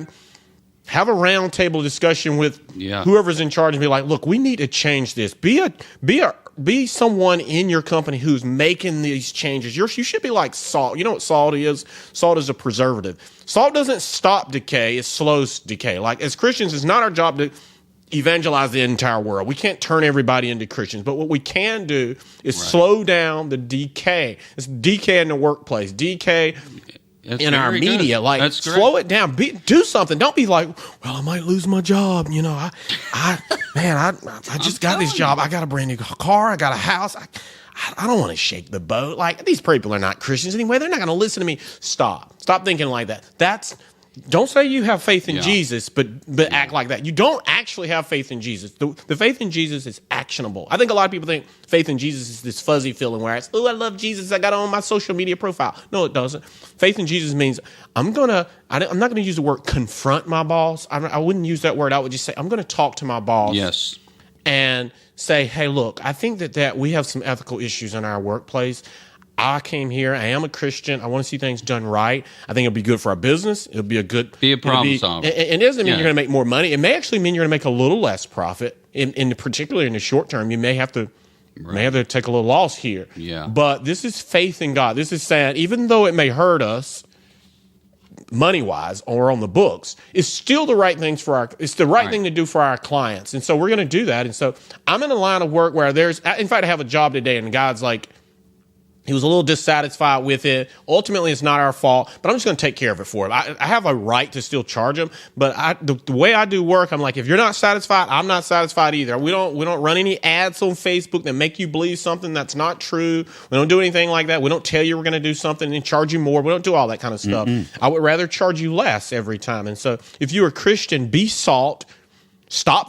have a round table discussion with whoever's in charge and be like, look, we need to change this. Be someone in your company who's making these changes. You should be like salt. You know what salt is? Salt is a preservative. Salt doesn't stop decay. It slows decay. Like, as Christians, it's not our job to evangelize the entire world. We can't turn everybody into Christians. But what we can do is slow down the decay. It's decay in the workplace. Decay in our media. Good. Like, slow it down. Do something. Don't be like, well, I might lose my job. You know, I just got this job. I got a brand new car. I got a house. I don't want to shake the boat. Like, these people are not Christians anyway. They're not going to listen to me. Stop thinking like that. Don't say you have faith in Jesus, but act like that. You don't actually have faith in Jesus. The faith in Jesus is actionable. I think a lot of people think faith in Jesus is this fuzzy feeling where it's, oh, I love Jesus, I got it on my social media profile. No, it doesn't. Faith in Jesus means I'm not going to use the word confront my boss. I wouldn't use that word. I would just say I'm going to talk to my boss. Yes. And say, hey, look, I think that we have some ethical issues in our workplace. I came here. I am a Christian. I want to see things done right. I think it'll be good for our business. It'll be a problem solver. And it doesn't mean you're going to make more money. It may actually mean you're going to make a little less profit. Particularly in the short term, you may have to take a little loss here. Yeah. But this is faith in God. This is saying, even though it may hurt us money-wise or on the books, it's still the right things it's the right thing to do for our clients. And so we're going to do that. And so I'm in a line of work where in fact, I have a job today and God's like, he was a little dissatisfied with it. Ultimately, it's not our fault, but I'm just going to take care of it for him. I have a right to still charge him, but the way I do work, I'm like, if you're not satisfied, I'm not satisfied either. We don't run any ads on Facebook that make you believe something that's not true. We don't do anything like that. We don't tell you we're going to do something and charge you more. We don't do all that kind of stuff. I would rather charge you less every time. And so if you're a Christian, be salt, slow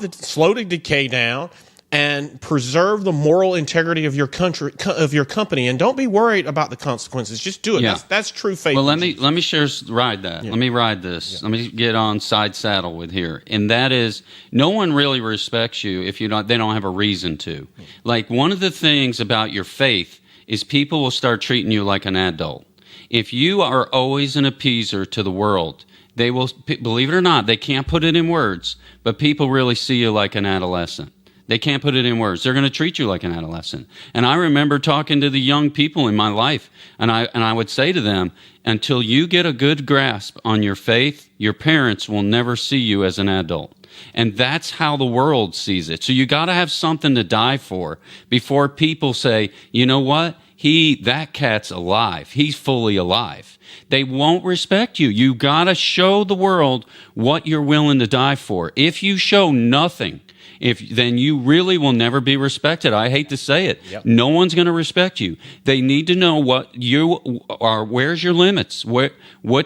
the decay down, and preserve the moral integrity of your company, and don't be worried about the consequences. Just do it. Yeah. That's true faith. Well, let me ride that. Yeah. Let me ride this. Yeah. Let me get on side saddle with here, and that is, no one really respects you if they don't have a reason to. Like, one of the things about your faith is people will start treating you like an adult. If you are always an appeaser to the world, they will, believe it or not, they can't put it in words, but people really see you like an adolescent. They can't put it in words. They're going to treat you like an adolescent. And I remember talking to the young people in my life, and I would say to them, until you get a good grasp on your faith, your parents will never see you as an adult. And that's how the world sees it. So you got to have something to die for before people say, you know what? That cat's alive. He's fully alive. They won't respect you. You got to show the world what you're willing to die for. If you show nothing, then you really will never be respected. I hate to say it. Yep. No one's going to respect you. They need to know what you are. Where's your limits? What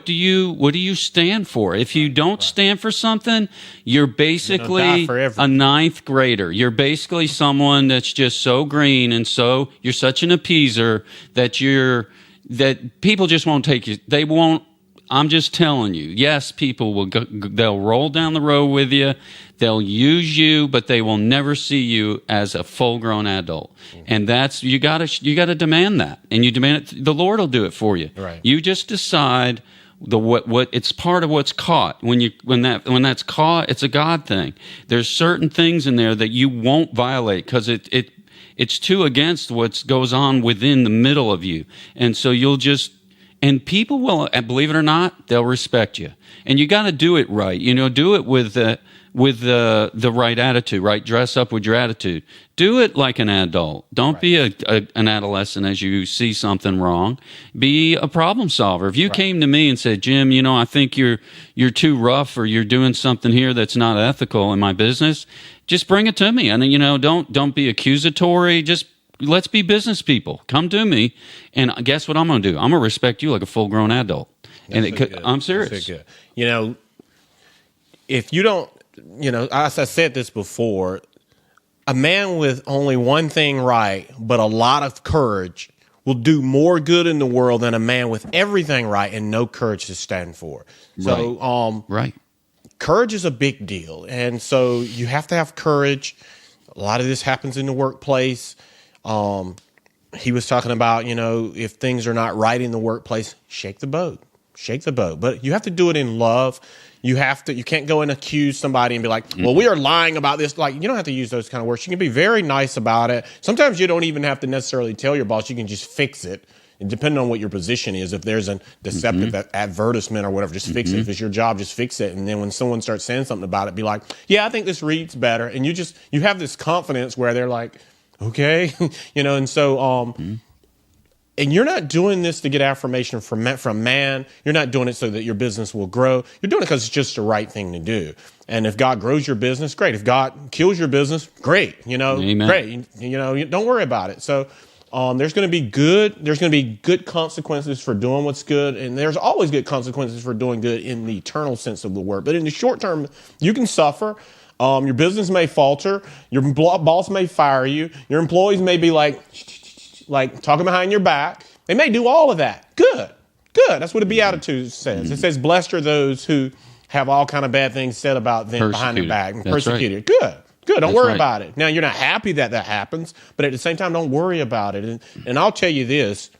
do you stand for? If you don't stand for something, you're basically a ninth grader. You're basically someone that's just so green, and so you're such an appeaser that people just won't take you. They won't. I'm just telling you. Yes, people will they'll roll down the road with you. They'll use you, but they will never see you as a full-grown adult. And that's, you gotta demand that. And you demand it, the Lord will do it for you. Right. You just decide what it's part of what's caught. When that's caught, it's a God thing. There's certain things in there that you won't violate because it's too against what goes on within the middle of you. And so and people will, believe it or not, they'll respect you. And you got to do it right. Do it with the right attitude, right? Dress up with your attitude. Do it like an adult. Don't be an adolescent as you see something wrong. Be a problem solver. If you came to me and said, Jim, I think you're too rough, or you're doing something here that's not ethical in my business, just bring it to me. And don't be accusatory. Just let's be business people. Come to me, and guess what I'm going to do? I'm going to respect you like a full-grown adult. I'm serious. If you don't, as I said this before, a man with only one thing right, but a lot of courage, will do more good in the world than a man with everything right and no courage to stand for. So, courage is a big deal. And so you have to have courage. A lot of this happens in the workplace. He was talking about, if things are not right in the workplace, shake the boat. But you have to do it in love. You can't go and accuse somebody and be like, well, we are lying about this. Like, you don't have to use those kind of words. You can be very nice about it. Sometimes you don't even have to necessarily tell your boss. You can just fix it. And depending on what your position is, if there's a deceptive advertisement or whatever, just fix it. If it's your job, just fix it. And then when someone starts saying something about it, be like, yeah, I think this reads better. And you have this confidence where they're like, okay, and so, and you're not doing this to get affirmation from man. You're not doing it so that your business will grow. You're doing it because it's just the right thing to do. And if God grows your business, great. If God kills your business, great. Amen. Great. Don't worry about it. So, There's going to be good consequences for doing what's good, and there's always good consequences for doing good in the eternal sense of the word. But in the short term, you can suffer. Your business may falter. Your boss may fire you. Your employees may be like talking behind your back. They may do all of that. Good. That's what the Beatitudes says. It says, blessed are those who have all kind of bad things said about them behind their back and persecuted. Right. Good. Don't worry about it. Now, you're not happy that happens, but at the same time, don't worry about it. And I'll tell you this.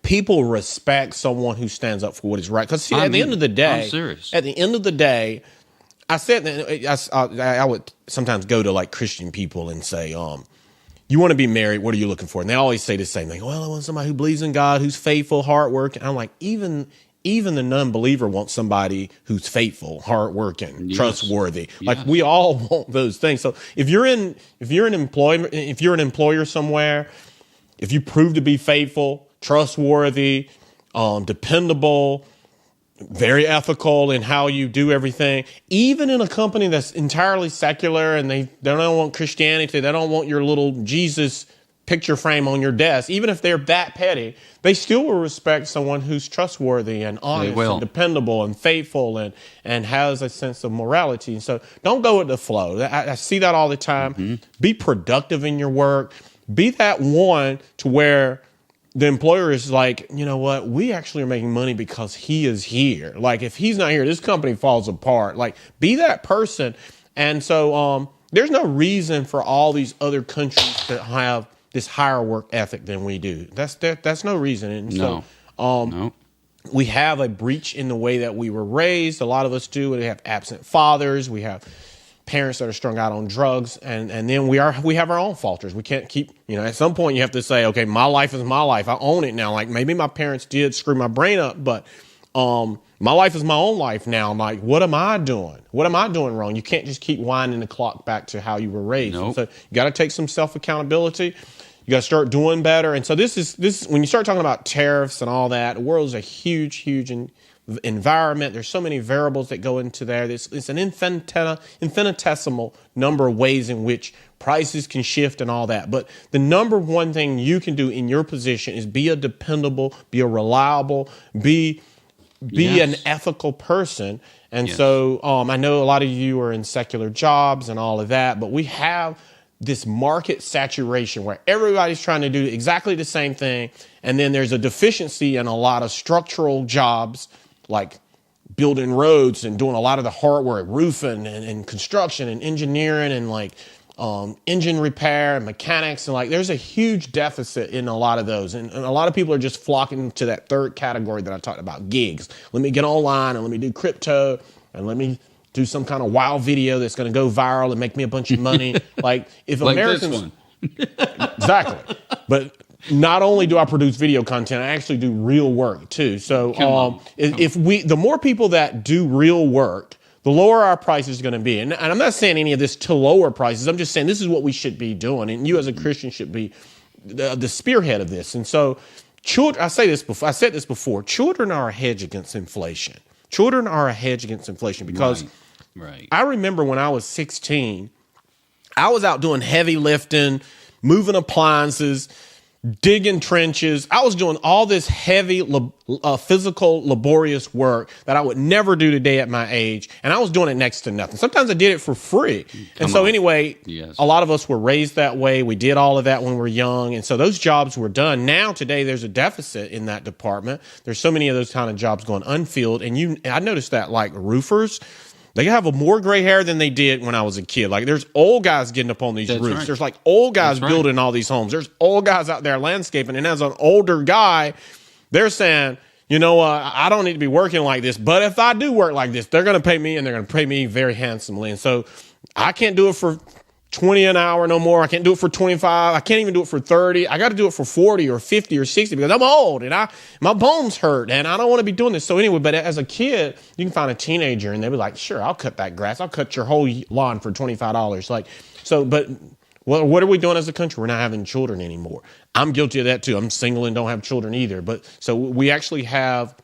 People respect someone who stands up for what is right. Because at the end of the day, I'm serious. At the end of the day, I would sometimes go to like Christian people and say, you want to be married, what are you looking for? And they always say the same thing. Well, I want somebody who believes in God, who's faithful, hardworking. I'm like, even the non-believer wants somebody who's faithful, hardworking, trustworthy. Yes. Like we all want those things. So if you're an employer somewhere, if you prove to be faithful, trustworthy, dependable, very ethical in how you do everything, even in a company that's entirely secular and they don't want Christianity, they don't want your little Jesus picture frame on your desk, even if they're that petty, they still will respect someone who's trustworthy and honest and dependable and faithful and has a sense of morality. So don't go with the flow. I see that all the time. Mm-hmm. Be productive in your work. Be that one to where the employer is like, you know what, we actually are making money because he is here. Like, if he's not here, this company falls apart. Like, be that person. And so there's no reason for all these other countries to have this higher work ethic than we do. That's no reason. And so we have a breach in the way that we were raised. A lot of us do. We have absent fathers. We have parents that are strung out on drugs, and then we have our own falters. We can't keep, at some point you have to say, okay, my life is my life. I own it now. Like, maybe my parents did screw my brain up, but my life is my own life now. I'm like, what am I doing? What am I doing wrong? You can't just keep winding the clock back to how you were raised. Nope. So you got to take some self-accountability. You got to start doing better. And so this is when you start talking about tariffs and all that, the world is a huge environment. There's so many variables that go into there. It's an infinitesimal number of ways in which prices can shift and all that. But the number one thing you can do in your position is be a dependable, be a reliable, be an ethical person. And so I know a lot of you are in secular jobs and all of that, but we have this market saturation where everybody's trying to do exactly the same thing. And then there's a deficiency in a lot of structural jobs, like building roads and doing a lot of the hard work, roofing and construction and engineering and like engine repair and mechanics. And like, there's a huge deficit in a lot of those. And a lot of people are just flocking to that third category that I talked about, gigs. Let me get online and let me do crypto and let me do some kind of wild video that's going to go viral and make me a bunch of money. Like, if like Americans, this one. Exactly. But not only do I produce video content, I actually do real work too. So the more people that do real work, the lower our price is going to be. And I'm not saying any of this to lower prices. I'm just saying this is what we should be doing. And you as a Christian should be the spearhead of this. And so children, I said this before, children are a hedge against inflation. Children are a hedge against inflation because Right. I remember when I was 16, I was out doing heavy lifting, moving appliances, digging trenches. I was doing all this heavy physical laborious work that I would never do today at my age. And I was doing it next to nothing. Sometimes I did it for free. Anyway, a lot of us were raised that way. We did all of that when we were young. And so those jobs were done. Now today there's a deficit in that department. There's so many of those kind of jobs going unfilled. And I noticed that like roofers, they have more gray hair than they did when I was a kid. Like, there's old guys getting up on these roofs. Right. There's like old guys building all these homes. There's old guys out there landscaping. And as an older guy, they're saying, I don't need to be working like this. But if I do work like this, they're going to pay me, and they're going to pay me very handsomely. And so I can't do it for 20 an hour no more. I can't do it for 25. I can't even do it for 30. I got to do it for 40 or 50 or 60 because I'm old and my bones hurt and I don't want to be doing this. So anyway, but as a kid, you can find a teenager and they'll be like, sure, I'll cut that grass. I'll cut your whole lawn for $25. Like, so, but what are we doing as a country? We're not having children anymore. I'm guilty of that too. I'm single and don't have children either. But so we actually have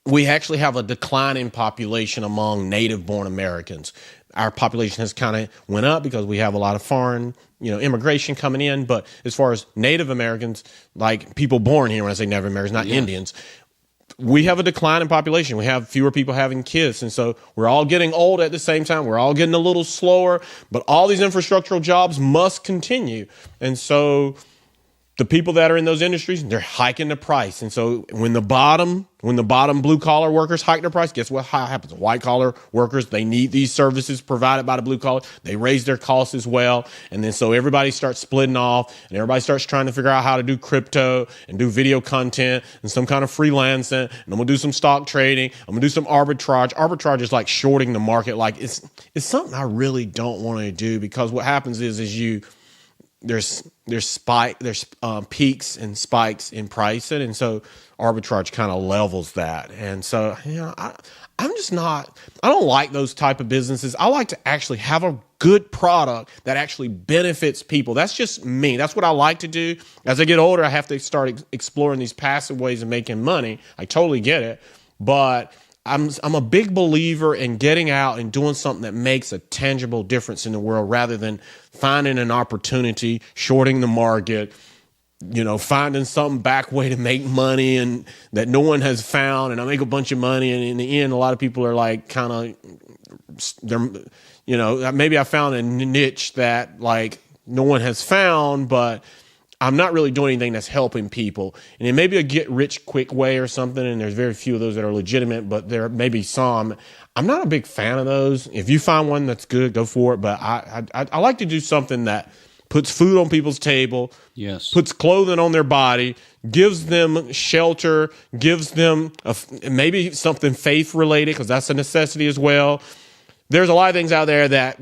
we actually have a declining population among native-born Americans. Our population has kind of went up because we have a lot of foreign, immigration coming in. But as far as Native Americans, like people born here, when I say Native Americans, not Indians, we have a decline in population. We have fewer people having kids. And so we're all getting old at the same time. We're all getting a little slower, but all these infrastructural jobs must continue. And so the people that are in those industries, they're hiking the price. And so when the bottom blue collar workers hike their price, guess what happens? White collar workers, they need these services provided by the blue collar. They raise their costs as well. And then so everybody starts splitting off and everybody starts trying to figure out how to do crypto and do video content and some kind of freelancing. And I'm going to do some stock trading. I'm going to do some arbitrage. Arbitrage is like shorting the market. Like it's something I really don't want to do, because what happens is there's peaks and spikes in pricing, and so arbitrage kind of levels that. And so I don't like those type of businesses. I like to actually have a good product that actually benefits people. That's just me. That's what I like to do. As I get older, I have to start exploring these passive ways of making money. I totally get it, but I'm a big believer in getting out and doing something that makes a tangible difference in the world, rather than finding an opportunity, shorting the market, finding some back way to make money and that no one has found, and I make a bunch of money. And in the end, a lot of people are like maybe I found a niche that like no one has found, but I'm not really doing anything that's helping people. And it may be a get rich quick way or something, and there's very few of those that are legitimate, but there may be some. I'm not a big fan of those. If you find one that's good, go for it. But I like to do something that puts food on people's table, puts clothing on their body, gives them shelter, gives them maybe something faith related, because that's a necessity as well. There's a lot of things out there that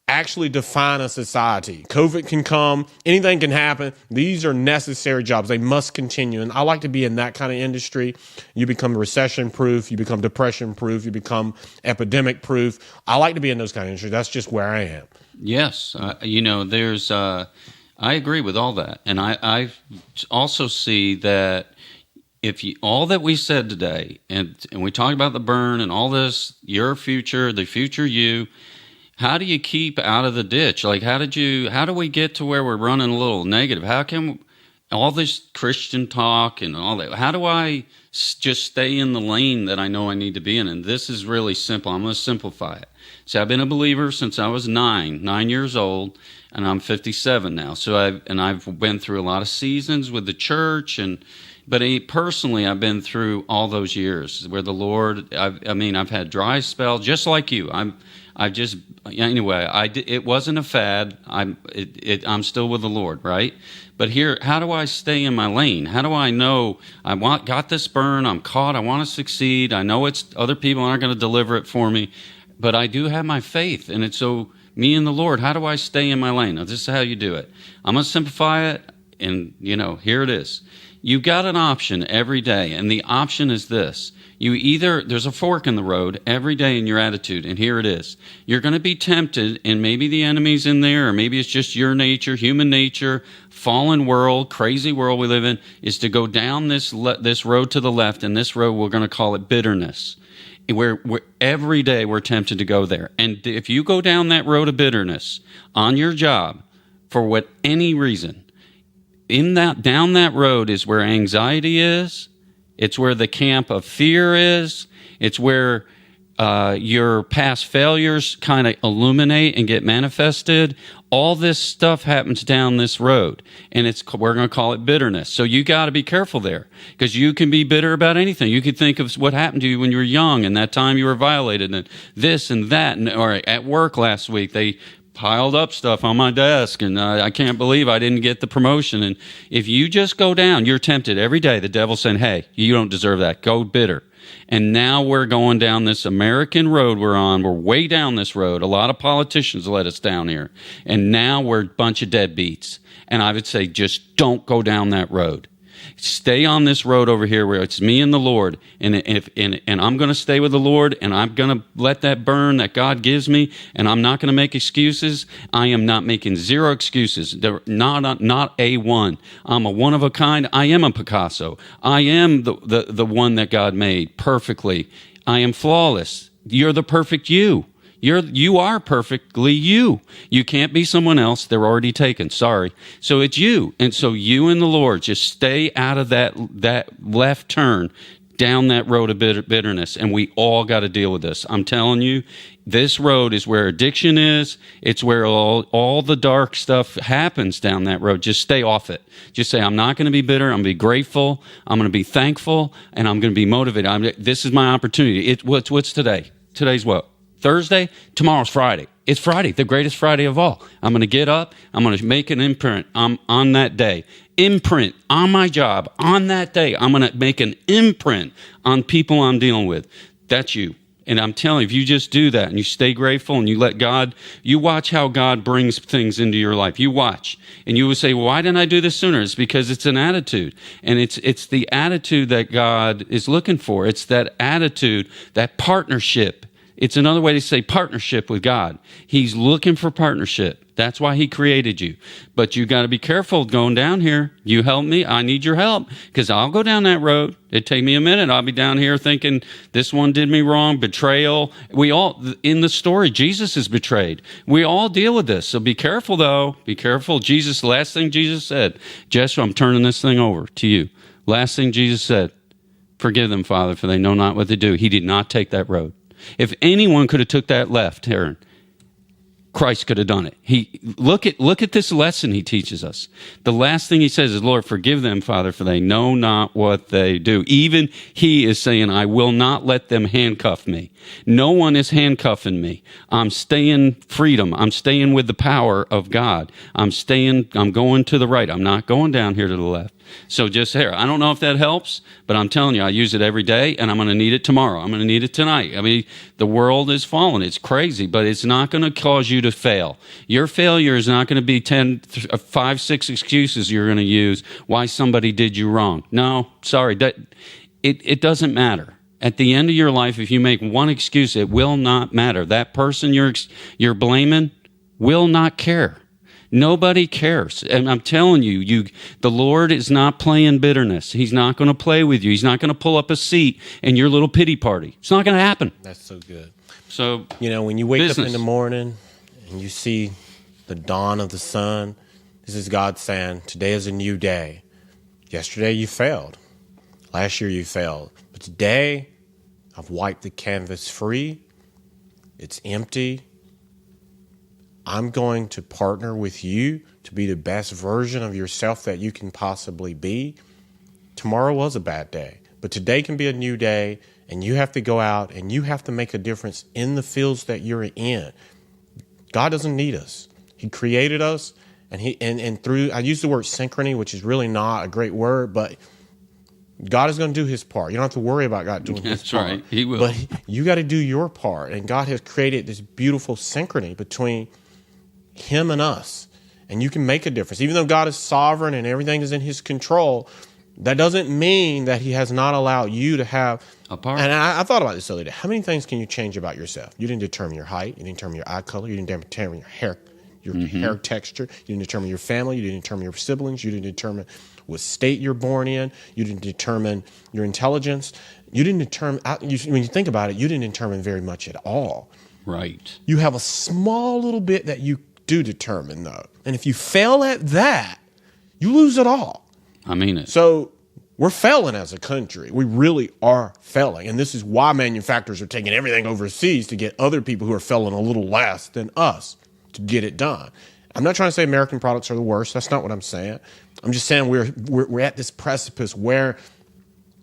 actually define a society. COVID can come, anything can happen. These are necessary jobs. They must continue. And I like to be in that kind of industry. You become recession proof, you become depression proof, you become epidemic proof. I like to be in those kind of industries. That's just where I am. Yes. I agree with all that. And I also see that all that we said today, and we talked about the burn and all this, your future, the future you, how do you keep out of the ditch? Like, how do we get to where we're running a little negative? How can all this Christian talk and all that, how do I just stay in the lane that I know I need to be in? And this is really simple. I'm going to simplify it. See, I've been a believer since I was 9 years old, and I'm 57 now. So I've been through a lot of seasons with the church, but personally, I've been through all those years where the Lord, I've had dry spell, just like you. It wasn't a fad. I'm still with the Lord, right? But here, how do I stay in my lane? How do I know got this burn? I'm caught. I want to succeed. I know other people aren't going to deliver it for me, but I do have my faith, and it's so me and the Lord. How do I stay in my lane? Now, this is how you do it. I'm going to simplify it, and here it is. You've got an option every day, and the option is this. There's a fork in the road every day in your attitude, and here it is. You're going to be tempted, and maybe the enemy's in there, or maybe it's just your nature, human nature, fallen world, crazy world we live in, is to go down this road to the left, and this road, we're going to call it bitterness. Where every day we're tempted to go there. And if you go down that road of bitterness on your job, for any reason, down that road is where anxiety is. It's where the camp of fear is. It's where your past failures kind of illuminate and get manifested. All this stuff happens down this road, and we're going to call it bitterness. So you got to be careful there, because you can be bitter about anything. You could think of what happened to you when you were young, and that time you were violated, and this and that, or at work last week they piled up stuff on my desk, and I can't believe I didn't get the promotion. And if you just go down, you're tempted every day. The devil's saying, hey, you don't deserve that. Go bitter. And now we're going down this American road we're on. We're way down this road. A lot of politicians let us down here. And now we're a bunch of deadbeats. And I would say, just don't go down that road. Stay on this road over here where it's me and the Lord, and I'm going to stay with the Lord, and I'm going to let that burn that God gives me, and I'm not going to make excuses. I am not making zero excuses. They're not a one. I'm a one of a kind. I am a Picasso. I am the one that God made perfectly. I am flawless. You're the perfect you. You are perfectly you. You can't be someone else. They're already taken. Sorry. So it's you. And so you and the Lord, just stay out of that left turn down that road of bitterness. And we all got to deal with this. I'm telling you, this road is where addiction is. It's where all the dark stuff happens down that road. Just stay off it. Just say, I'm not going to be bitter. I'm going to be grateful. I'm going to be thankful. And I'm going to be motivated. This is my opportunity. What's today? Today's what? Thursday, tomorrow's Friday. It's Friday, the greatest Friday of all. I'm going to get up. I'm going to make an imprint on that day. Imprint on my job on that day. I'm going to make an imprint on people I'm dealing with. That's you. And I'm telling you, if you just do that and you stay grateful and you let God, you watch how God brings things into your life. You watch. And you would say, well, why didn't I do this sooner? It's because it's an attitude. And it's the attitude that God is looking for. It's that attitude, that partnership. It's another way to say partnership with God. He's looking for partnership. That's why he created you. But you got to be careful going down here. You help me. I need your help because I'll go down that road. It'd take me a minute. I'll be down here thinking this one did me wrong, betrayal. We all, in the story, Jesus is betrayed. We all deal with this. So be careful though. Be careful. Jesus, last thing Jesus said, Jeshua, I'm turning this thing over to you. Last thing Jesus said, forgive them, Father, for they know not what they do. He did not take that road. If anyone could have took that left turn, Christ could have done it. Look at this lesson he teaches us. The last thing he says is, Lord, forgive them, Father, for they know not what they do. Even he is saying, I will not let them handcuff me. No one is handcuffing me. I'm staying freedom. I'm staying with the power of God. I'm going to the right. I'm not going down here to the left. So just here, I don't know if that helps, but I'm telling you, I use it every day, and I'm going to need it tomorrow. I'm going to need it tonight. I mean, the world is fallen. It's crazy, but it's not going to cause you to fail. Your failure is not going to be 5, 6 excuses you're going to use why somebody did you wrong. No, sorry. It doesn't matter. At the end of your life, if you make one excuse, it will not matter. That person you're blaming will not care. Nobody cares. And I'm telling you, the Lord is not playing bitterness. He's not going to play with you. He's not going to pull up a seat in your little pity party. It's not going to happen. That's so good. So, when you wake up in the morning and you see the dawn of the sun, this is God saying, today is a new day. Yesterday you failed. Last year you failed. But today, I've wiped the canvas free. It's empty. I'm going to partner with you to be the best version of yourself that you can possibly be. Tomorrow was a bad day, but today can be a new day, and you have to go out and you have to make a difference in the fields that you're in. God doesn't need us. He created us, and through, I use the word synchrony, which is really not a great word, but God is going to do his part. You don't have to worry about God doing his part. That's right. He will. But you got to do your part, and God has created this beautiful synchrony between him and us, and you can make a difference. Even though God is sovereign and everything is in his control, that doesn't mean that he has not allowed you to have a part. And I thought about this the other day. How many things can you change about yourself? You didn't determine your height. You didn't determine your eye color. You didn't determine your hair texture. You didn't determine your family. You didn't determine your siblings. You didn't determine what state you're born in. You didn't determine your intelligence. You didn't determine, when you think about it, you didn't determine very much at all. Right. You have a small little bit that you do determine, though. And if you fail at that, you lose it all. I mean it. So we're failing as a country. We really are failing. And this is why manufacturers are taking everything overseas to get other people who are failing a little less than us to get it done. I'm not trying to say American products are the worst. That's not what I'm saying. I'm just saying we're at this precipice where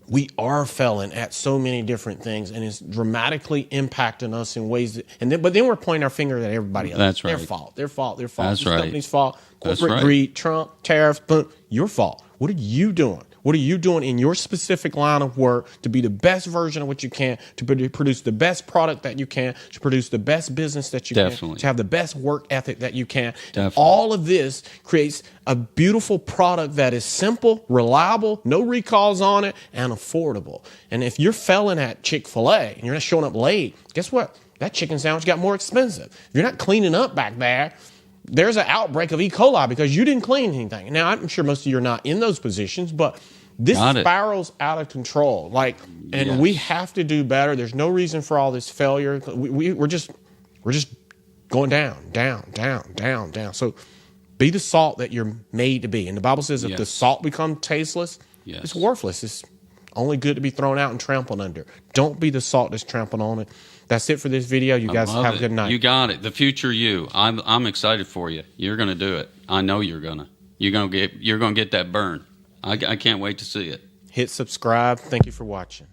we are failing at so many different things, and it's dramatically impacting us in ways but then we're pointing our finger at everybody else. That's right. Their fault. That's This right. company's fault. That's Corporate right. greed, Trump, tariffs, boom, your fault. What are you doing? What are you doing in your specific line of work to be the best version of what you can, to produce the best product that you can, to produce the best business that you Definitely. can, to have the best work ethic that you can. Definitely. All of this creates a beautiful product that is simple, reliable, no recalls on it, and affordable. And if you're failing at Chick-fil-A and you're not showing up late, guess what? That chicken sandwich got more expensive. If you're not cleaning up back there, there's an outbreak of E. coli because you didn't clean anything. Now, I'm sure most of you are not in those positions, but this spirals out of control. We have to do better. There's no reason for all this failure. We're just going down, down, down, down, down. So be the salt that you're made to be. And the Bible says if the salt becomes tasteless, it's worthless. It's only good to be thrown out and trampled under. Don't be the salt that's trampled on it. That's it for this video. You guys have a good night. You got it. The future you. I'm excited for you. You're going to do it. I know you're going to. You're going to get that burn. I can't wait to see it. Hit subscribe. Thank you for watching.